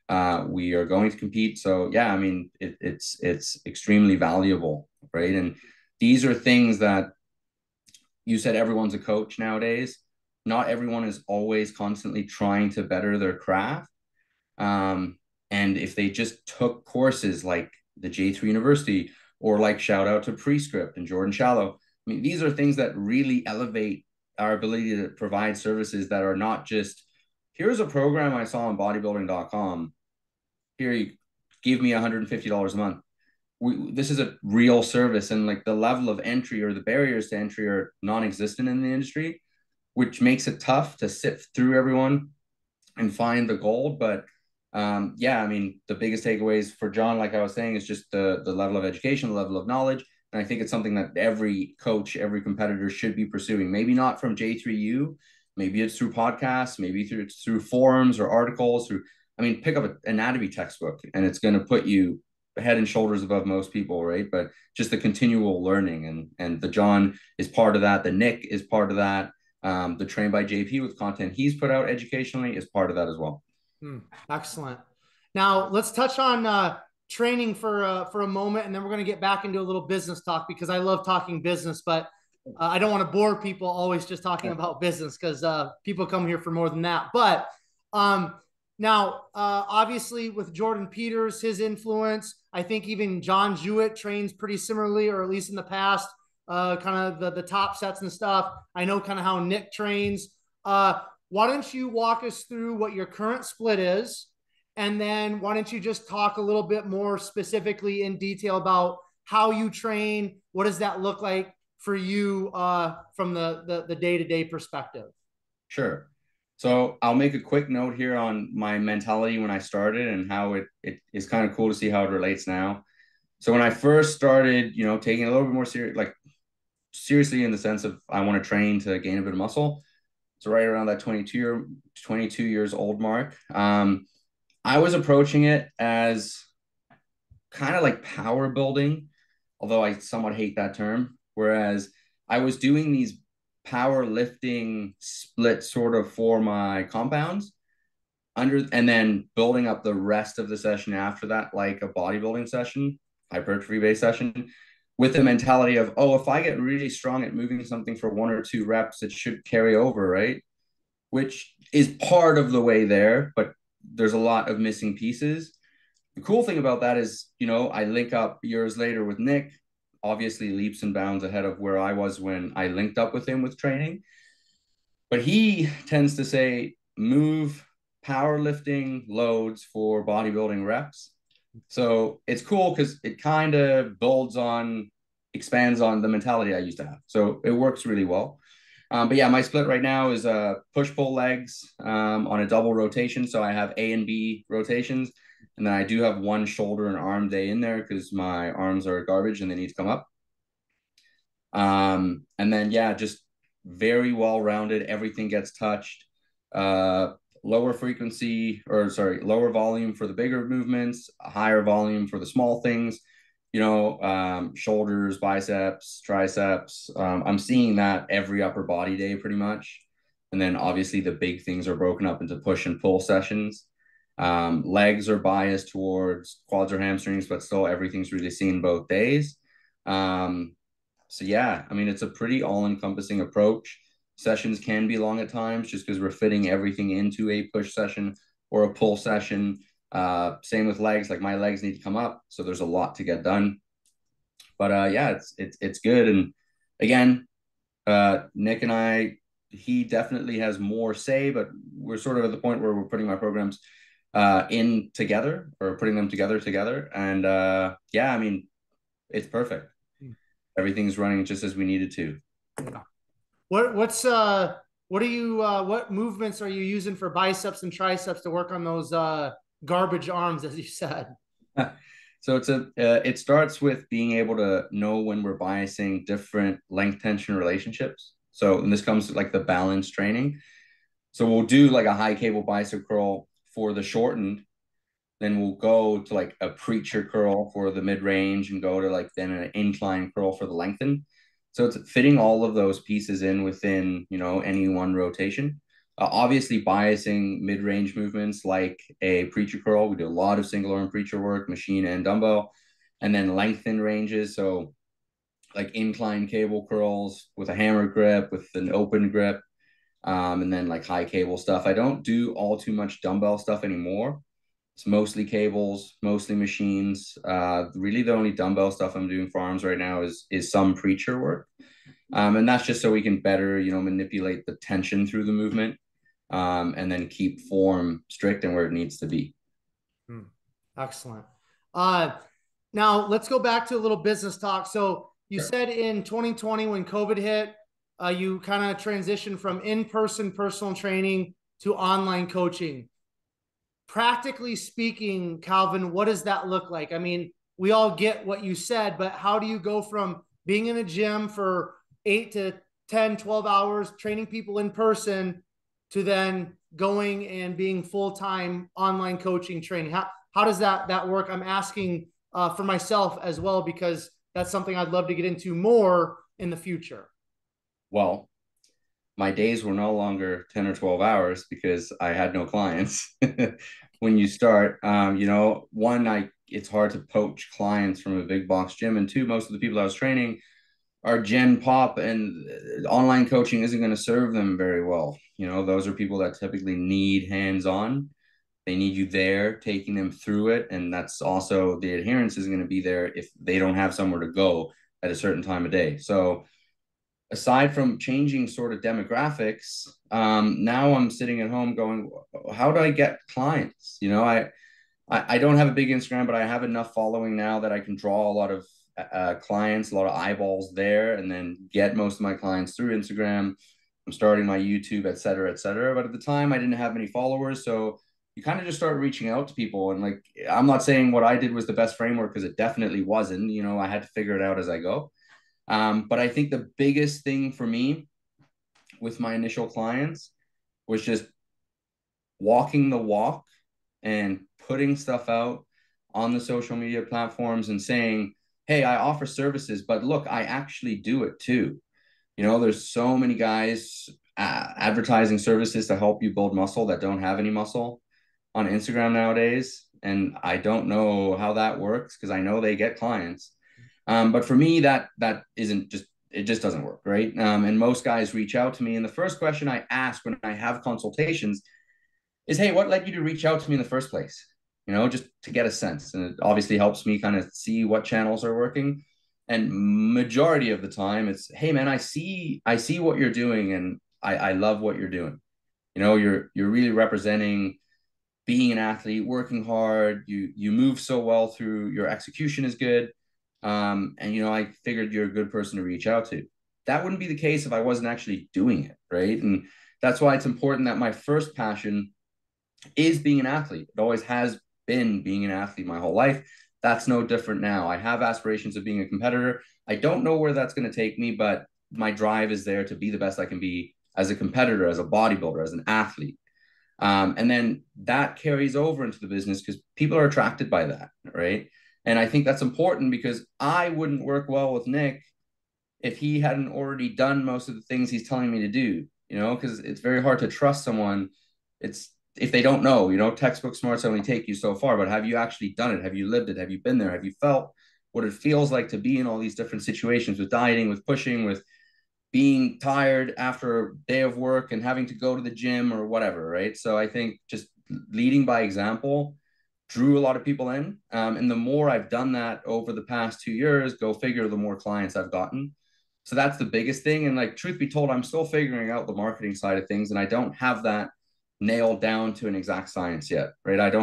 We are going to compete. So yeah, I mean, it's extremely valuable, right? And these are things that you said everyone's a coach nowadays. Not everyone is always constantly trying to better their craft. And if they just took courses like the J3 University, or like shout out to Prescript and Jordan Shallow, I mean, these are things that really elevate our ability to provide services that are not just, here's a program I saw on bodybuilding.com. Here, you give me $150 a month. This is a real service, and like the level of entry or the barriers to entry are non-existent in the industry, which makes it tough to sift through everyone and find the gold. But yeah, I mean, the biggest takeaways for John, like I was saying, is just the level of education, the level of knowledge. And I think it's something that every coach, every competitor should be pursuing. Maybe not from J3U, maybe it's through podcasts, maybe it's through forums or articles. I mean, pick up an anatomy textbook and it's going to put you head and shoulders above most people, right? But just the continual learning, and the John is part of that. The Nick is part of that. The Train by JP with content he's put out educationally is part of that as well. Excellent. Now let's touch on training for a moment, and then we're going to get back into a little business talk, because I love talking business, but I don't want to bore people always just talking about business, because people come here for more than that. But now, obviously, with Jordan Peters, his influence, I think even John Jewett trains pretty similarly, or at least in the past, kind of the top sets and stuff. I know kind of how Nick trains. Why don't you walk us through what your current split is? And then why don't you just talk a little bit more specifically in detail about how you train? What does that look like for you from the day-to-day perspective? Sure. So I'll make a quick note here on my mentality when I started and how it is kind of cool to see how it relates now. So when I first started, taking a little bit more seriously in the sense of I want to train to gain a bit of muscle. So right around that 22 years old mark, I was approaching it as kind of like power building, although I somewhat hate that term. Whereas I was doing these power lifting split sort of for my compounds and then building up the rest of the session after that, like a bodybuilding session, hypertrophy based session, with the mentality of, oh, if I get really strong at moving something for 1 or 2 reps, it should carry over, right? Which is part of the way there, but there's a lot of missing pieces. The cool thing about that is, I link up years later with Nick, obviously leaps and bounds ahead of where I was when I linked up with him with training. But he tends to say, move powerlifting loads for bodybuilding reps. So it's cool because it kind of expands on the mentality I used to have. So it works really well. But yeah, my split right now is push-pull legs on a double rotation. So I have A and B rotations. And then I do have one shoulder and arm day in there because my arms are garbage and they need to come up. And then, yeah, just very well-rounded. Everything gets touched. Lower volume for the bigger movements, higher volume for the small things, shoulders, biceps, triceps. I'm seeing that every upper body day pretty much. And then obviously the big things are broken up into push and pull sessions. Legs are biased towards quads or hamstrings, but still everything's really seen both days. So yeah, I mean, it's a pretty all-encompassing approach. Sessions can be long at times just because we're fitting everything into a push session or a pull session. Same with legs, like my legs need to come up. So there's a lot to get done. But yeah, it's good. And again, Nick and I, he definitely has more say, but we're sort of at the point where we're putting my programs in together or putting them together. And yeah, I mean, it's perfect. Everything's running just as we needed to. Yeah. What movements are you using for biceps and triceps to work on those garbage arms, as you said? So it starts with being able to know when we're biasing different length tension relationships. So, and this comes to like the balance training. So we'll do like a high cable bicep curl for the shortened, then we'll go to like a preacher curl for the mid range and go to like then an incline curl for the lengthen. So it's fitting all of those pieces in within, you know, any one rotation. Obviously, biasing mid range movements like a preacher curl. We do a lot of single arm preacher work, machine and dumbbell, and then lengthen ranges. So like incline cable curls with a hammer grip, with an open grip, and then like high cable stuff. I don't do all too much dumbbell stuff anymore. It's mostly cables, mostly machines. Really, the only dumbbell stuff I'm doing for arms right now is some preacher work, and that's just so we can better, you know, manipulate the tension through the movement, and then keep form strict and where it needs to be. Excellent. Uh, Now let's go back to a little business talk. So you said in 2020 when COVID hit, you kind of transitioned from in-person personal training to online coaching. Practically speaking, Calvin, what does that look like? I mean, we all get what you said, but how do you go from being in a gym for 8 to 10, 12 hours, training people in person, to then going and being full-time online coaching training? How does that work? I'm asking for myself as well, because that's something I'd love to get into more in the future. Well, my days were no longer 10 or 12 hours because I had no clients. When you start, you know, one, it's hard to poach clients from a big box gym. And two, most of the people I was training are Gen Pop, and online coaching isn't going to serve them very well. You know, those are people that typically need hands-on. They need you there, taking them through it. And that's also, the adherence is going to be there if they don't have somewhere to go at a certain time of day. So aside from changing sort of demographics, now I'm sitting at home going, how do I get clients? You know, I don't have a big Instagram, but I have enough following now that I can draw a lot of clients, a lot of eyeballs there, and then get most of my clients through Instagram. I'm starting my YouTube, et cetera, et cetera. But at the time, I didn't have many followers. So you kind of just start reaching out to people. And like, I'm not saying what I did was the best framework, because it definitely wasn't. You know, I had to figure it out as I go. But I think the biggest thing for me with my initial clients was just walking the walk and putting stuff out on the social media platforms and saying, hey, I offer services, but look, I actually do it too. You know, there's so many guys advertising services to help you build muscle that don't have any muscle on Instagram nowadays. And I don't know how that works, because I know they get clients. But for me, that isn't just, it just doesn't work, right? And most guys reach out to me, and the first question I ask when I have consultations is, hey, what led you to reach out to me in the first place? You know, just to get a sense. And it obviously helps me kind of see what channels are working. And majority of the time it's, hey man, I see what you're doing, and I love what you're doing. You know, you're really representing being an athlete, working hard, you move so well through, your execution is good. And you know, I figured you're a good person to reach out to. That wouldn't be the case if I wasn't actually doing it, right? And that's why it's important that my first passion is being an athlete. It always has been being an athlete my whole life. That's no different now. I have aspirations of being a competitor. I don't know where that's going to take me, but my drive is there to be the best I can be as a competitor, as a bodybuilder, as an athlete. And then that carries over into the business because people are attracted by that, right? And I think that's important, because I wouldn't work well with Nick if he hadn't already done most of the things he's telling me to do, you know, because it's very hard to trust someone. It's, if they don't know, you know, textbook smarts only take you so far, but have you actually done it? Have you lived it? Have you been there? Have you felt what it feels like to be in all these different situations, with dieting, with pushing, with being tired after a day of work and having to go to the gym or whatever, right? So I think just leading by example drew a lot of people in. And the more I've done that over the past 2 years, go figure, the more clients I've gotten. So that's the biggest thing. And like, truth be told, I'm still figuring out the marketing side of things, and I don't have that nailed down to an exact science yet, right?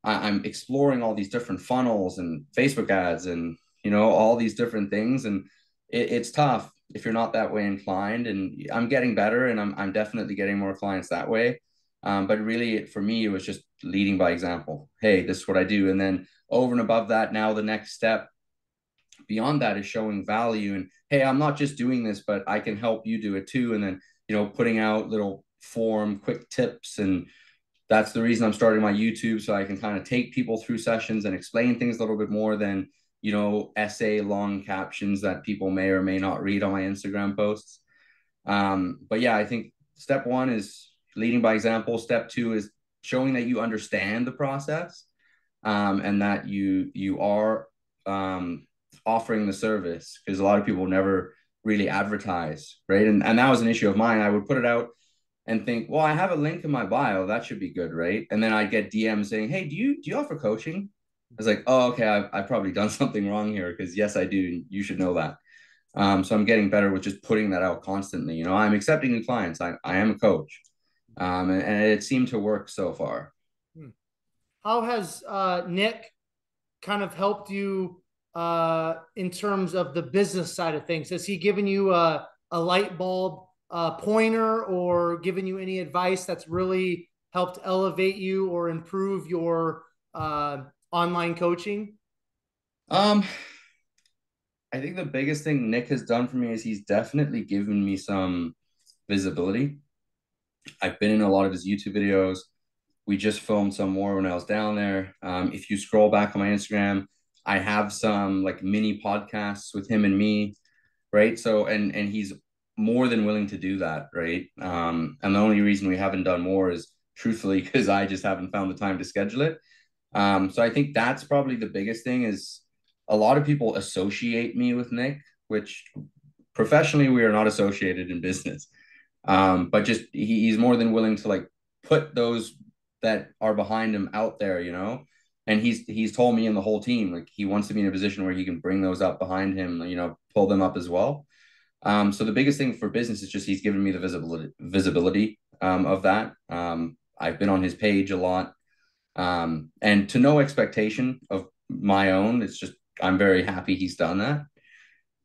I'm exploring all these different funnels and Facebook ads and, you know, all these different things. And it's tough if you're not that way inclined. And I'm getting better, and I'm definitely getting more clients that way. But really, for me, it was just leading by example. Hey, this is what I do. And then over and above that, now the next step beyond that is showing value. And hey, I'm not just doing this, but I can help you do it too. And then, you know, putting out little form, quick tips and That's the reason I'm starting my YouTube, so I can kind of take people through sessions and explain things a little bit more than, essay long captions that people may or may not read on my Instagram posts. But yeah, I think step one is leading by example. Step two is showing that you understand the process, and that you are offering the service, because a lot of people never really advertise, right? And that was an issue of mine. I would put it out and think, well, I have a link in my bio, that should be good, right? And then I'd get DMs saying, hey, do you offer coaching? I was like, oh, okay, I've probably done something wrong here, because yes, I do. You should know that. So I'm getting better with just putting that out constantly. I'm accepting new clients. I am a coach, and it seemed to work so far. How has Nick kind of helped you in terms of the business side of things? Has he given you a light bulb pointer, or given you any advice that's really helped elevate you or improve your online coaching? Um, I think the biggest thing Nick has done for me is he's definitely given me some visibility. I've been in a lot of his YouTube videos. We just filmed some more when I was down there. If you scroll back on my Instagram, I have some like mini podcasts with him and me, right? So and he's more than willing to do that, right? And the only reason we haven't done more is truthfully because I just haven't found the time to schedule it. So I think that's probably the biggest thing. Is a lot of people associate me with Nick, which professionally we are not associated in business. But just he's more than willing to like put those that are behind him out there, and he's told me and the whole team, like, he wants to be in a position where he can bring those up behind him, pull them up as well. So the biggest thing for business is just he's given me the visibility of that. I've been on his page a lot, and to no expectation of my own. It's just I'm very happy he's done that.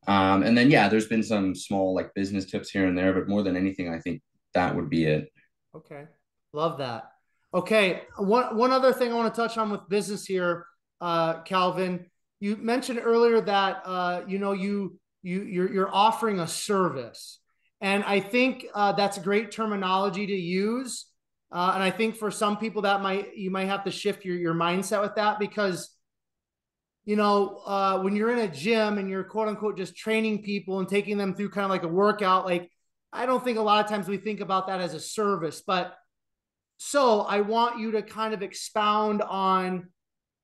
And then yeah, there's been some small like business tips here and there, but more than anything, I think that would be it. Okay. Love that. Okay. One other thing I want to touch on with business here, Calvin. You mentioned earlier that you're offering a service. And I think that's a great terminology to use. And I think for some people you might have to shift your mindset with that, because when you're in a gym and you're quote unquote just training people and taking them through kind of like a workout, like, I don't think a lot of times we think about that as a service. But so I want you to kind of expound on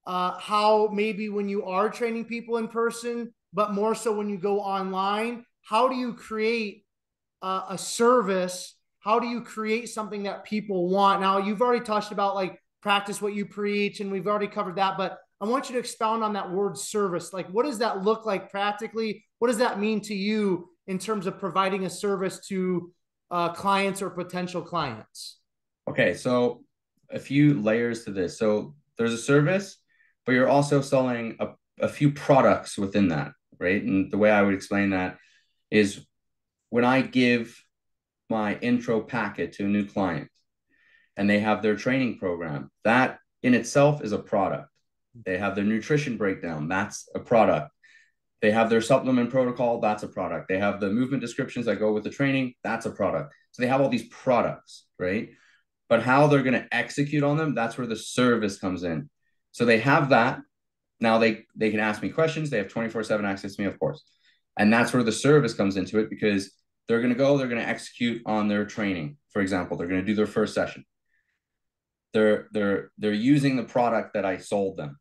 how maybe when you are training people in person, but more so when you go online, how do you create a service? How do you create something that people want? Now, you've already touched about like practice what you preach, and we've already covered that, but I want you to expound on that word service. Like, what does that look like practically? What does that mean to you in terms of providing a service to clients or potential clients? Okay, so a few layers to this. So there's a service, but you're also selling a few products within that, right? And the way I would explain that is when I give my intro packet to a new client and they have their training program, that in itself is a product. They have their nutrition breakdown, that's a product. They have their supplement protocol, that's a product. They have the movement descriptions that go with the training, that's a product. So they have all these products, right? But how they're going to execute on them, that's where the service comes in. So they have that. Now they can ask me questions. They have 24/7 access to me, of course. And that's where the service comes into it, because they're going to execute on their training. For example, they're going to do their first session. They're using the product that I sold them,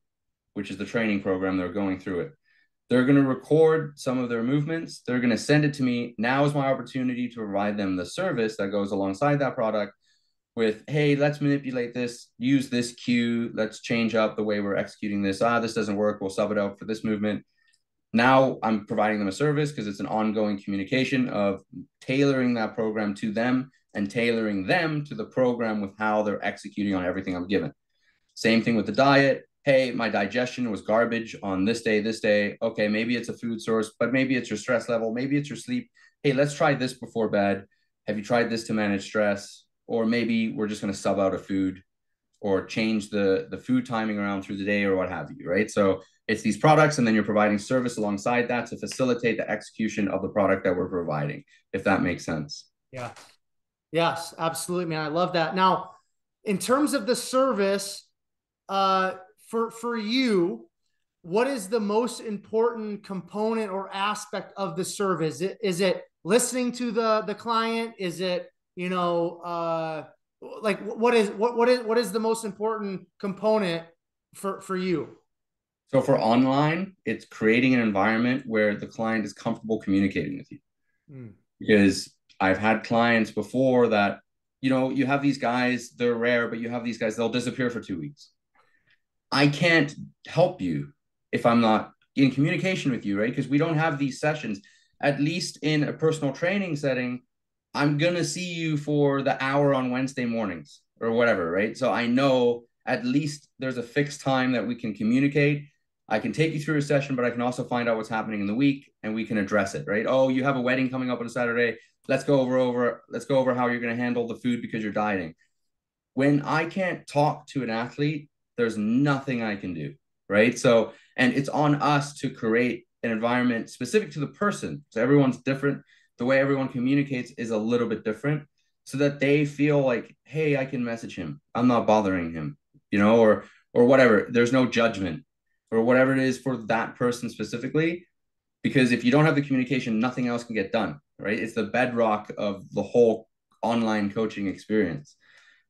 which is the training program. They're going through it. They're going to record some of their movements. They're going to send it to me. Now is my opportunity to provide them the service that goes alongside that product with, hey, let's manipulate this, use this cue, let's change up the way we're executing this. This doesn't work, we'll sub it out for this movement. Now I'm providing them a service because it's an ongoing communication of tailoring that program to them and tailoring them to the program with how they're executing on everything I'm given. Same thing with the diet. Hey, my digestion was garbage on this day, this day. Okay, maybe it's a food source, but maybe it's your stress level. Maybe it's your sleep. Hey, let's try this before bed. Have you tried this to manage stress? Or maybe we're just going to sub out a food or change the food timing around through the day or what have you, right? So it's these products, and then you're providing service alongside that to facilitate the execution of the product that we're providing, if that makes sense. Yeah. Yes, absolutely, man. I love that. Now, in terms of the service, for you, what is the most important component or aspect of the service? Is it listening to the client? Is it, like what is the most important component for you? So for online, it's creating an environment where the client is comfortable communicating with you. Mm. Because I've had clients before that, you have these guys, they're rare, but you have these guys, they'll disappear for 2 weeks. I can't help you if I'm not in communication with you, right? Because we don't have these sessions. At least in a personal training setting, I'm going to see you for the hour on Wednesday mornings or whatever, right? So I know at least there's a fixed time that we can communicate. I can take you through a session, but I can also find out what's happening in the week and we can address it, right? Oh, you have a wedding coming up on a Saturday. Let's go over how you're going to handle the food because you're dieting. When I can't talk to an athlete, there's nothing I can do, right? So, and it's on us to create an environment specific to the person. So everyone's different. The way everyone communicates is a little bit different so that they feel like, hey, I can message him. I'm not bothering him, or whatever. There's no judgment or whatever it is for that person specifically. Because if you don't have the communication, nothing else can get done, right? It's the bedrock of the whole online coaching experience.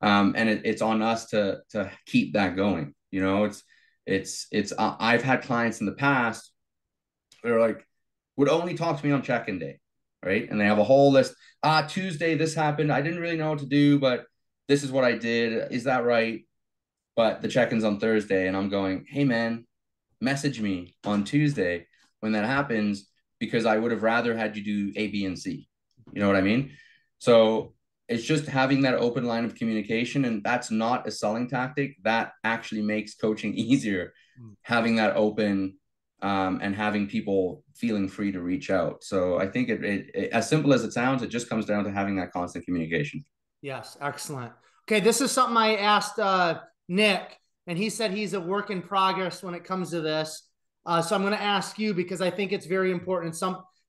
And it's on us to keep that going. I've had clients in the past that are like, would only talk to me on check-in day, right? And they have a whole list. Tuesday, this happened. I didn't really know what to do, but this is what I did. Is that right? But the check-in's on Thursday, and I'm going, hey man, message me on Tuesday when that happens, because I would have rather had you do A, B, and C. You know what I mean? So it's just having that open line of communication, and that's not a selling tactic. That actually makes coaching easier, having that open and having people feeling free to reach out. So I think it as simple as it sounds, it just comes down to having that constant communication. Yes, excellent. Okay, this is something I asked Nick, and he said he's a work in progress when it comes to this. So I'm going to ask you because I think it's very important.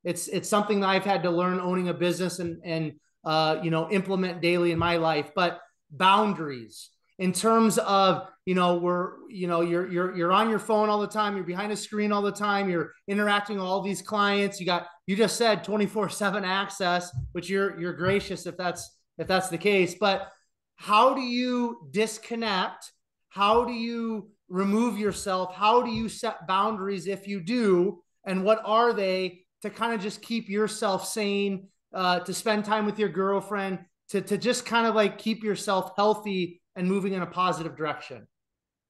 It's something that I've had to learn owning a business and implement daily in my life. But boundaries in terms of you're on your phone all the time, you're behind a screen all the time, you're interacting with all these clients. You just said 24/7 access, which you're gracious if that's the case. But how do you disconnect? How do you remove yourself? How do you set boundaries if you do? And what are they to kind of just keep yourself sane, to spend time with your girlfriend, to just kind of like keep yourself healthy and moving in a positive direction?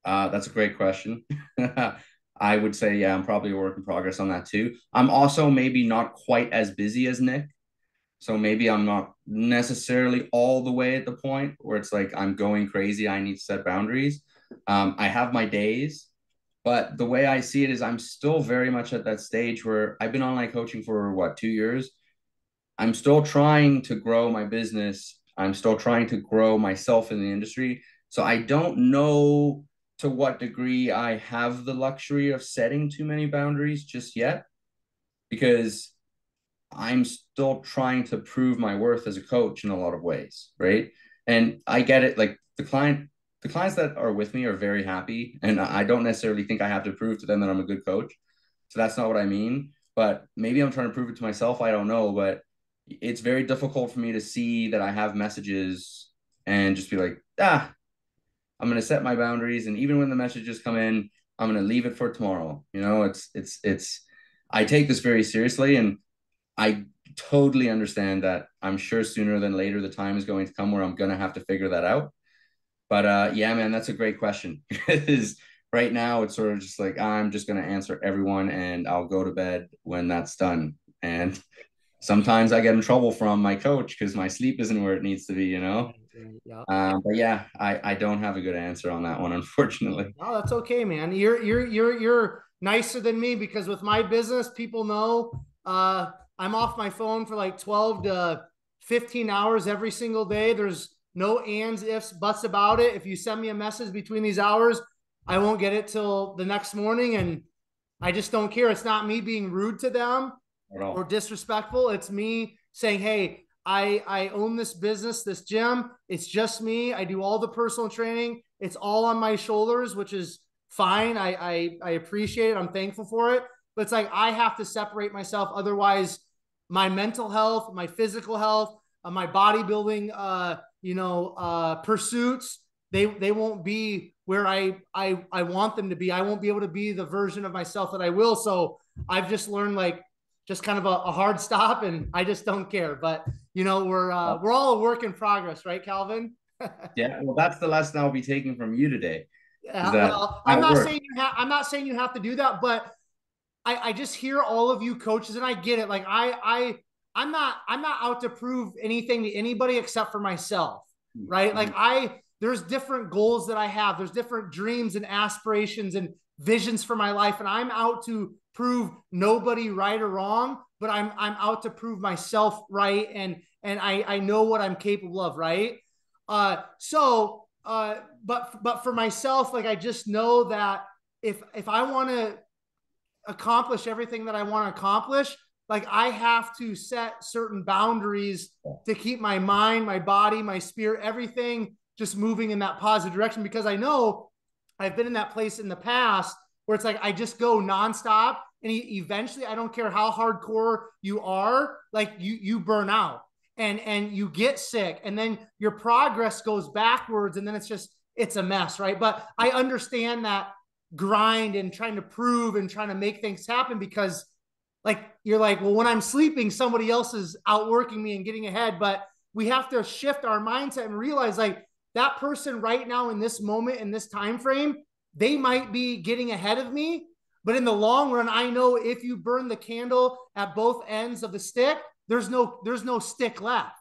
That's a great question. I would say, yeah, I'm probably a work in progress on that too. I'm also maybe not quite as busy as Nick. So maybe I'm not necessarily all the way at the point where it's like I'm going crazy. I need to set boundaries. I have my days, but the way I see it is I'm still very much at that stage where I've been online coaching for 2 years. I'm still trying to grow my business. I'm still trying to grow myself in the industry. So I don't know to what degree I have the luxury of setting too many boundaries just yet, because I'm still trying to prove my worth as a coach in a lot of ways, right? And I get it. Like the clients that are with me are very happy, and I don't necessarily think I have to prove to them that I'm a good coach. So that's not what I mean. But maybe I'm trying to prove it to myself. I don't know, but it's very difficult for me to see that I have messages and just be like, I'm going to set my boundaries. And even when the messages come in, I'm going to leave it for tomorrow. I take this very seriously, and I totally understand that. I'm sure sooner than later, the time is going to come where I'm going to have to figure that out. But yeah, man, that's a great question. Because right now it's sort of just like, I'm just going to answer everyone and I'll go to bed when that's done. And sometimes I get in trouble from my coach because my sleep isn't where it needs to be. Yeah. But yeah, I don't have a good answer on that one, unfortunately. No, that's okay, man. You're nicer than me because with my business, people know I'm off my phone for like 12 to 15 hours every single day. There's no ands, ifs, buts about it. If you send me a message between these hours, I won't get it till the next morning, and I just don't care. It's not me being rude to them or disrespectful. It's me saying, hey, I own this business, this gym. It's just me. I do all the personal training. It's all on my shoulders, which is fine. I appreciate it. I'm thankful for it. But it's like I have to separate myself. Otherwise, my mental health, my physical health, my bodybuilding, pursuits, they won't be where I want them to be. I won't be able to be the version of myself that I will. So I've just learned like just kind of a hard stop, and I just don't care. But we're all a work in progress, right, Calvin? Yeah, well, that's the lesson I'll be taking from you today. Is Yeah, that well, how it works? I'm not saying you have to do that, but I just hear all of you coaches, and I get it. Like I'm not out to prove anything to anybody except for myself, right? Mm-hmm. Like there's different goals that I have. There's different dreams and aspirations and visions for my life, and I'm out to prove nobody right or wrong, but I'm out to prove myself right, and I know what I'm capable of, right? But for myself, like I just know that if I want to accomplish everything that I want to accomplish, like I have to set certain boundaries to keep my mind, my body, my spirit, everything just moving in that positive direction, because I know I've been in that place in the past where it's like I just go nonstop, and eventually I don't care how hardcore you are, like you burn out, and you get sick, and then your progress goes backwards, and then it's a mess, right? But I understand that grind and trying to prove and trying to make things happen, because like you're like, well, when I'm sleeping, somebody else is outworking me and getting ahead. But we have to shift our mindset and realize like that person right now in this moment, in this time frame, they might be getting ahead of me. But in the long run, I know if you burn the candle at both ends of the stick, there's no stick left.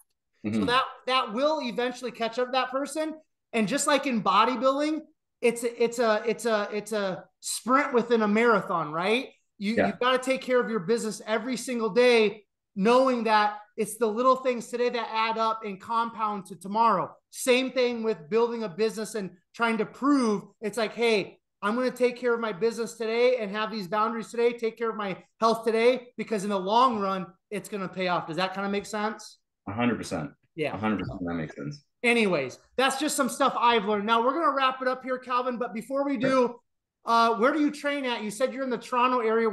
So Mm-hmm. that will eventually catch up to that person. And just like in bodybuilding, it's a sprint within a marathon, right? You've Yeah. got to take care of your business every single day, knowing that it's the little things today that add up and compound to tomorrow. Same thing with building a business and trying to prove. It's like, hey, I'm going to take care of my business today and have these boundaries today, take care of my health today, because in the long run, it's going to pay off. Does that kind of make sense? 100%. Yeah. 100%. That makes sense. Anyways, that's just some stuff I've learned. Now we're going to wrap it up here, Calvin. But before we Sure. do, where do you train at? You said you're in the Toronto area.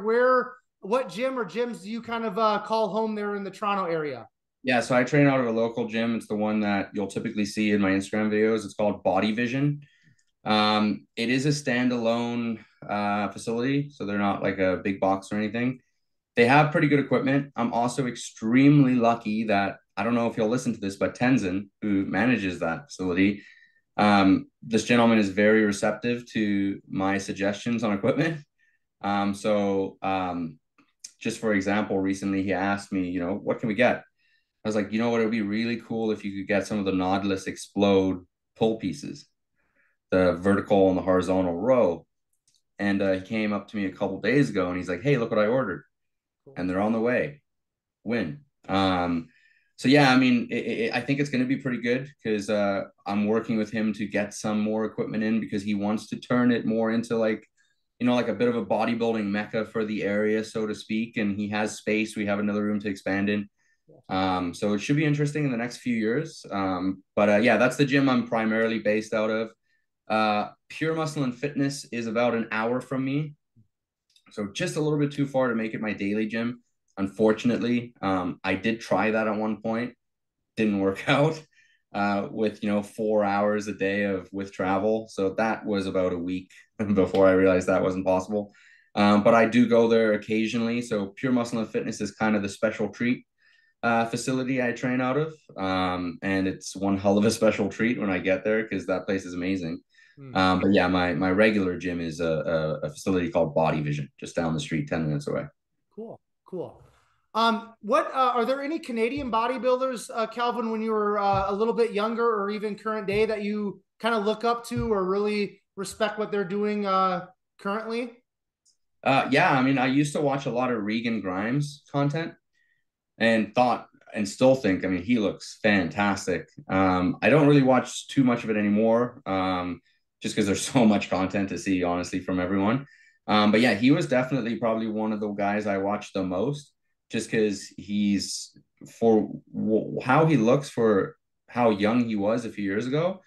What gym or gyms do you kind of call home there in the Toronto area? Yeah, so I train out of a local gym. It's the one that you'll typically see in my Instagram videos. It's called Body Vision. It is a standalone facility, so they're not like a big box or anything. They have pretty good equipment. I'm also extremely lucky that I don't know if you'll listen to this, but Tenzin, who manages that facility, this gentleman is very receptive to my suggestions on equipment. Just for example, recently he asked me, what can we get? I was like, you know what, it would be really cool if you could get some of the Nautilus Explode pull pieces, the vertical and the horizontal row. And he came up to me a couple days ago and he's like, hey, look what I ordered. And they're on the way. Win. So yeah, I mean, I think it's going to be pretty good because I'm working with him to get some more equipment in because he wants to turn it more into like a bit of a bodybuilding mecca for the area, so to speak. And he has space. We have another room to expand in. So it should be interesting in the next few years. Yeah, that's the gym I'm primarily based out of. Pure Muscle and Fitness is about an hour from me. So just a little bit too far to make it my daily gym. Unfortunately, I did try that at one point. Didn't work out with 4 hours a day with travel. So that was about a week before I realized that wasn't possible. But I do go there occasionally. So Pure Muscle and Fitness is kind of the special treat facility I train out of. And it's one hell of a special treat when I get there because that place is amazing. But yeah, my regular gym is a facility called Body Vision, just down the street, 10 minutes away. Cool. What are there any Canadian bodybuilders, Calvin, when you were a little bit younger or even current day that you kind of look up to or really respect what they're doing currently? Yeah, I mean, I used to watch a lot of Regan Grimes content and thought and still think, I mean, he looks fantastic. I don't really watch too much of it anymore, just because there's so much content to see, honestly, from everyone. But yeah, he was definitely probably one of the guys I watched the most, just because he's for how he looks for how young he was a few years ago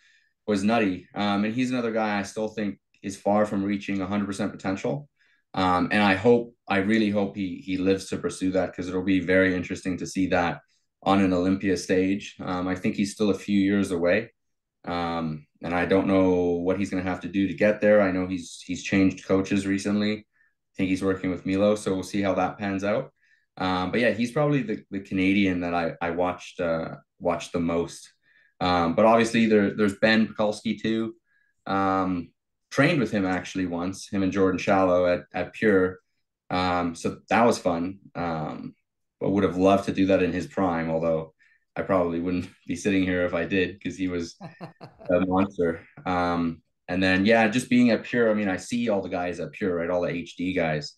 was nutty. And he's another guy I still think is far from reaching 100% potential. And I really hope he lives to pursue that, because it'll be very interesting to see that on an Olympia stage. I think he's still a few years away. And I don't know what he's going to have to do to get there. I know he's changed coaches recently. I think he's working with Milo, so we'll see how that pans out. But yeah, he's probably the Canadian that I watched the most. But obviously there's Ben Pekulski too. Trained with him actually once, him and Jordan Shallow at Pure. So that was fun. But would have loved to do that in his prime, although I probably wouldn't be sitting here if I did, because he was a monster. And then yeah, just being at Pure, I mean, I see all the guys at Pure, right? All the HD guys.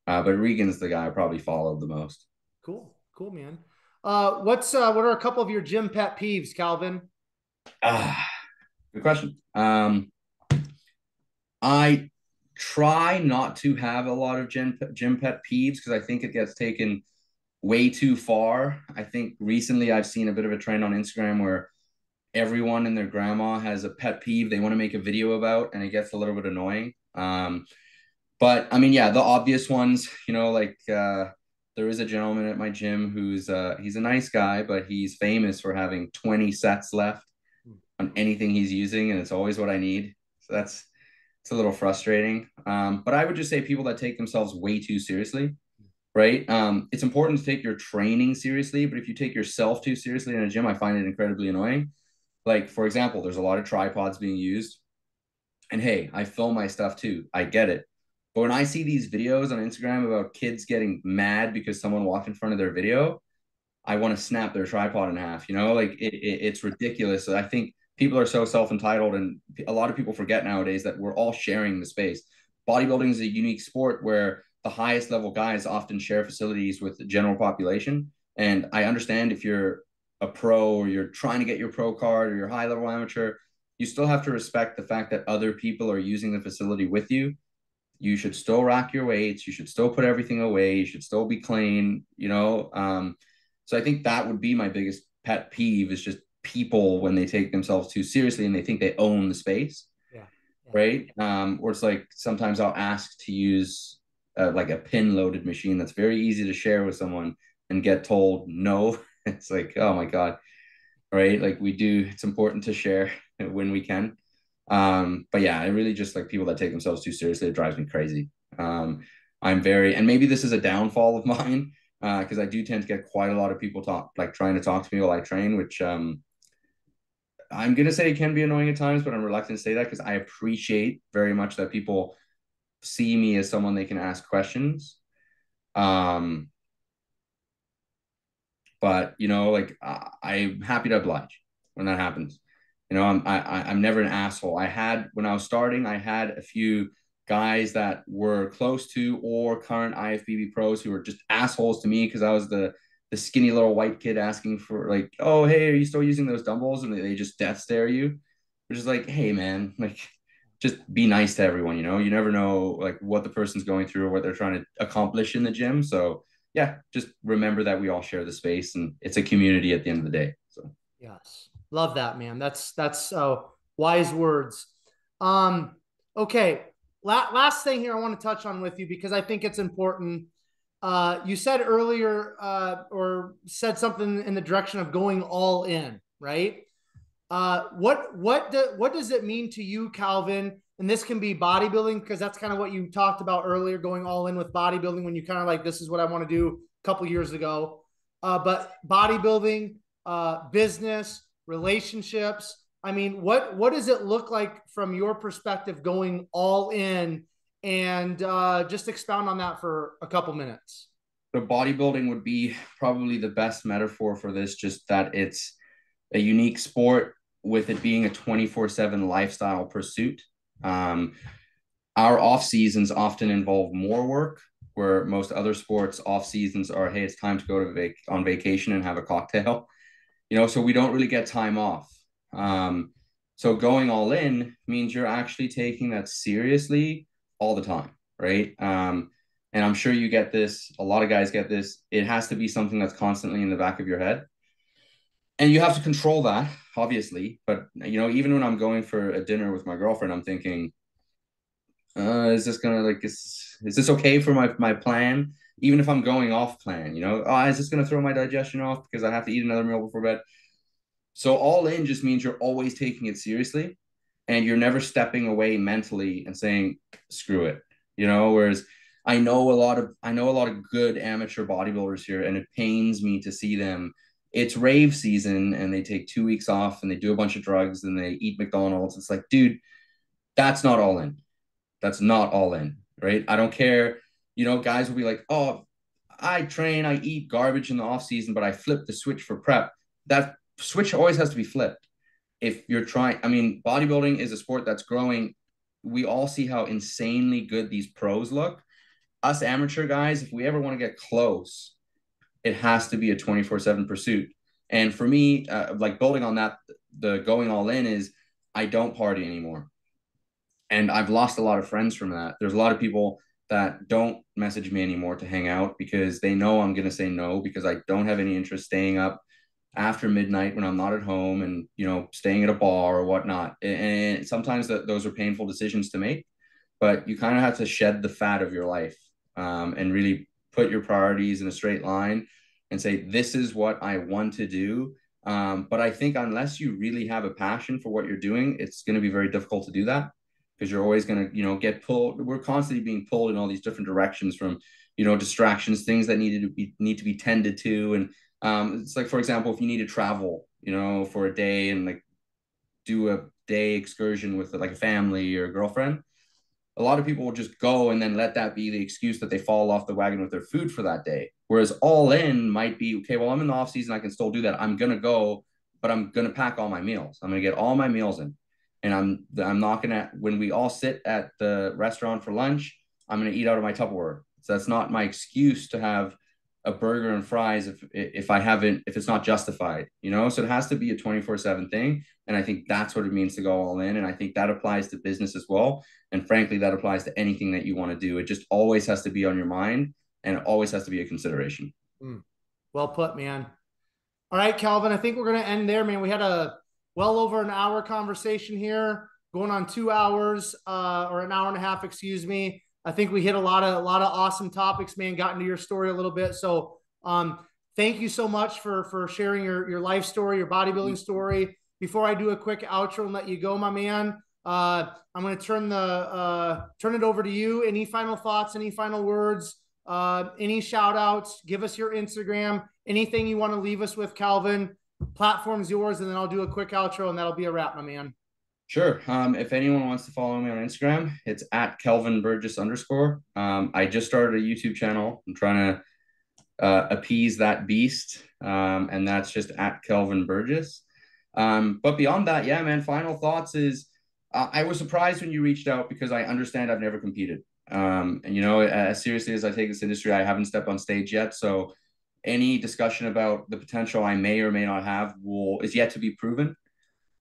But Regan's the guy I probably followed the most. Cool, man. What are a couple of your gym pet peeves, Calvin? Ah, good question. I try not to have a lot of gym pet peeves, because I think it gets taken way too far. I think recently I've seen a bit of a trend on Instagram where everyone and their grandma has a pet peeve they want to make a video about, and it gets a little bit annoying. But I mean, yeah, the obvious ones, like there is a gentleman at my gym who's he's a nice guy, but he's famous for having 20 sets left on anything he's using, and it's always what I need. So it's a little frustrating. But I would just say people that take themselves way too seriously, right? It's important to take your training seriously, but if you take yourself too seriously in a gym, I find it incredibly annoying. Like, for example, there's a lot of tripods being used. And hey, I film my stuff too. I get it. But when I see these videos on Instagram about kids getting mad because someone walked in front of their video, I want to snap their tripod in half. Like it's ridiculous. I think people are so self-entitled, and a lot of people forget nowadays that we're all sharing the space. Bodybuilding is a unique sport where the highest level guys often share facilities with the general population. And I understand if you're a pro, or you're trying to get your pro card, or you're high level amateur, you still have to respect the fact that other people are using the facility with you. You should still rack your weights. You should still put everything away. You should still be clean. So I think that would be my biggest pet peeve, is just people when they take themselves too seriously and they think they own the space. Yeah. Right. Or it's like sometimes I'll ask to use like a pin loaded machine that's very easy to share with someone and get told no. It's like, oh my God. Right. Like it's important to share when we can. But yeah, I really just like people that take themselves too seriously. It drives me crazy. And maybe this is a downfall of mine, because I do tend to get quite a lot of people trying to talk to me while I train, which I'm gonna say it can be annoying at times, but I'm reluctant to say that because I appreciate very much that people see me as someone they can ask questions. Um, but like I'm happy to oblige when that happens. I'm never an asshole. When I was starting, I had a few guys that were close to or current IFBB pros who were just assholes to me because I was the skinny little white kid asking for like, oh, hey, are you still using those dumbbells? And they just death stare you, which is like, hey, man, like just be nice to everyone. You never know like what the person's going through or what they're trying to accomplish in the gym. So yeah, just remember that we all share the space and it's a community at the end of the day. So Yes. Love that, man. That's wise words. Okay. Last thing here I want to touch on with you because I think it's important. You said earlier, or said something in the direction of going all in, right? What does it mean to you, Calvin? And this can be bodybuilding because that's kind of what you talked about earlier, going all in with bodybuilding when you kind of like, this is what I want to do a couple years ago. But bodybuilding, business, relationships. I mean, what does it look like from your perspective going all in? And just expound on that for a couple minutes. So bodybuilding would be probably the best metaphor for this, just that it's a unique sport with it being a 24/7 lifestyle pursuit. Um, our off seasons often involve more work, where most other sports off seasons are, hey, it's time to go on vacation and have a cocktail. So we don't really get time off. So going all in means you're actually taking that seriously all the time, right? And I'm sure you get this, a lot of guys get this, it has to be something that's constantly in the back of your head. And you have to control that, obviously. But, even when I'm going for a dinner with my girlfriend, I'm thinking, is this gonna like is this okay for my plan? Even if I'm going off plan, is this gonna throw my digestion off because I have to eat another meal before bed? So all in just means you're always taking it seriously, and you're never stepping away mentally and saying screw it. Whereas I know a lot of good amateur bodybuilders here, and it pains me to see them. It's rave season and they take 2 weeks off and they do a bunch of drugs and they eat McDonald's. It's like, dude, that's not all in. That's not all in, right? I don't care. Guys will be like, oh, I train, I eat garbage in the off season, but I flip the switch for prep. That switch always has to be flipped. If you're trying, I mean, bodybuilding is a sport that's growing. We all see how insanely good these pros look. Us amateur guys, if we ever want to get close, it has to be a 24/7 pursuit. And for me, like building on that, the going all in is I don't party anymore. And I've lost a lot of friends from that. There's a lot of people that don't message me anymore to hang out because they know I'm going to say no because I don't have any interest staying up after midnight when I'm not at home and, staying at a bar or whatnot. And sometimes those are painful decisions to make, but you kind of have to shed the fat of your life, and really put your priorities in a straight line and say, this is what I want to do. But I think unless you really have a passion for what you're doing, it's going to be very difficult to do that because you're always going to, get pulled. We're constantly being pulled in all these different directions from, distractions, things that need to be tended to. And it's like, for example, if you need to travel, for a day and like do a day excursion with like a family or a girlfriend, a lot of people will just go and then let that be the excuse that they fall off the wagon with their food for that day. Whereas all in might be, okay, well, I'm in the off season. I can still do that. I'm going to go, but I'm going to pack all my meals. I'm going to get all my meals in. And I'm not going to, when we all sit at the restaurant for lunch, I'm going to eat out of my Tupperware. So that's not my excuse to have a burger and fries if it's not justified, so it has to be a 24/7 thing. And I think that's what it means to go all in. And I think that applies to business as well. And frankly, that applies to anything that you want to do. It just always has to be on your mind and it always has to be a consideration. Well put, man. All right, Calvin, I think we're going to end there, man. We had a well over an hour conversation here, going on 2 hours, or an hour and a half, excuse me. I think we hit a lot of awesome topics, man. Got into your story a little bit. So thank you so much for sharing your life story, your bodybuilding story. Before I do a quick outro and let you go, my man, I'm going to turn it over to you. Any final thoughts, any final words, any shout outs, give us your Instagram, anything you want to leave us with, Calvin. Platform's yours, and then I'll do a quick outro and that'll be a wrap, my man. Sure. If anyone wants to follow me on Instagram, it's at Kelvin Burgess _. I just started a YouTube channel. I'm trying to appease that beast. And that's just at Kelvin Burgess. But beyond that, yeah, man, final thoughts is I was surprised when you reached out because I understand I've never competed. And, as seriously as I take this industry, I haven't stepped on stage yet. So any discussion about the potential I may or may not have is yet to be proven.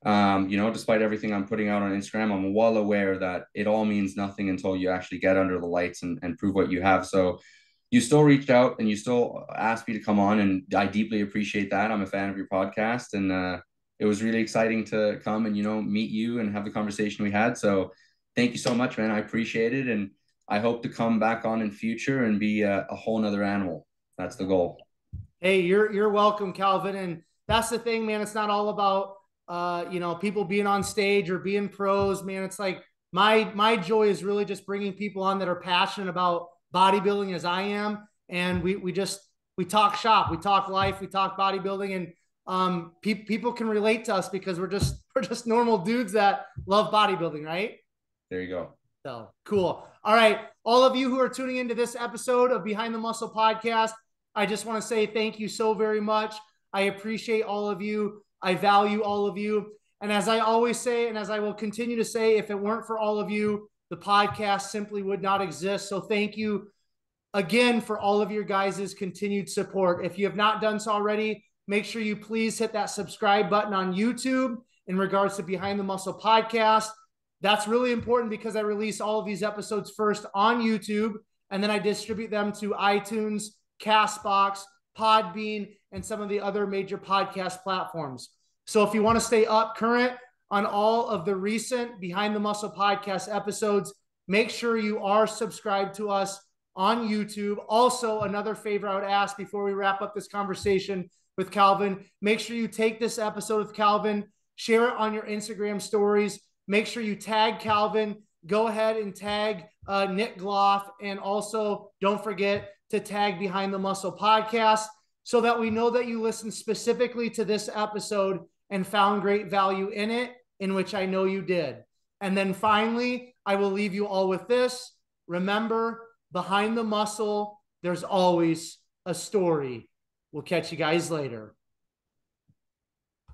Despite everything I'm putting out on Instagram, I'm well aware that it all means nothing until you actually get under the lights and prove what you have. So you still reached out and you still asked me to come on, and I deeply appreciate that. I'm a fan of your podcast, and it was really exciting to come and, meet you and have the conversation we had. So thank you so much, man. I appreciate it. And I hope to come back on in future and be a whole nother animal. That's the goal. Hey, you're welcome, Calvin. And that's the thing, man. It's not all about, people being on stage or being pros, man. It's like my joy is really just bringing people on that are passionate about bodybuilding as I am. And we talk shop, we talk life, we talk bodybuilding, and people can relate to us because we're just normal dudes that love bodybuilding, right? There you go. So cool. All right. All of you who are tuning into this episode of Behind the Muscle podcast, I just want to say thank you so very much. I appreciate all of you. I value all of you. And as I always say, and as I will continue to say, if it weren't for all of you, the podcast simply would not exist. So thank you again for all of your guys' continued support. If you have not done so already, make sure you please hit that subscribe button on YouTube in regards to Behind the Muscle podcast. That's really important because I release all of these episodes first on YouTube. and then I distribute them to iTunes, Castbox, Podbean, and some of the other major podcast platforms. So if you want to stay up current on all of the recent Behind the Muscle podcast episodes, make sure you are subscribed to us on YouTube. Also, another favor I would ask before we wrap up this conversation with Calvin, make sure you take this episode with Calvin, share it on your Instagram stories. Make sure you tag Calvin. Go ahead and tag Nick Gloff. And also don't forget to tag Behind the Muscle podcast so that we know that you listened specifically to this episode and found great value in it, in which I know you did. And then finally, I will leave you all with this. Remember, behind the muscle, there's always a story. We'll catch you guys later.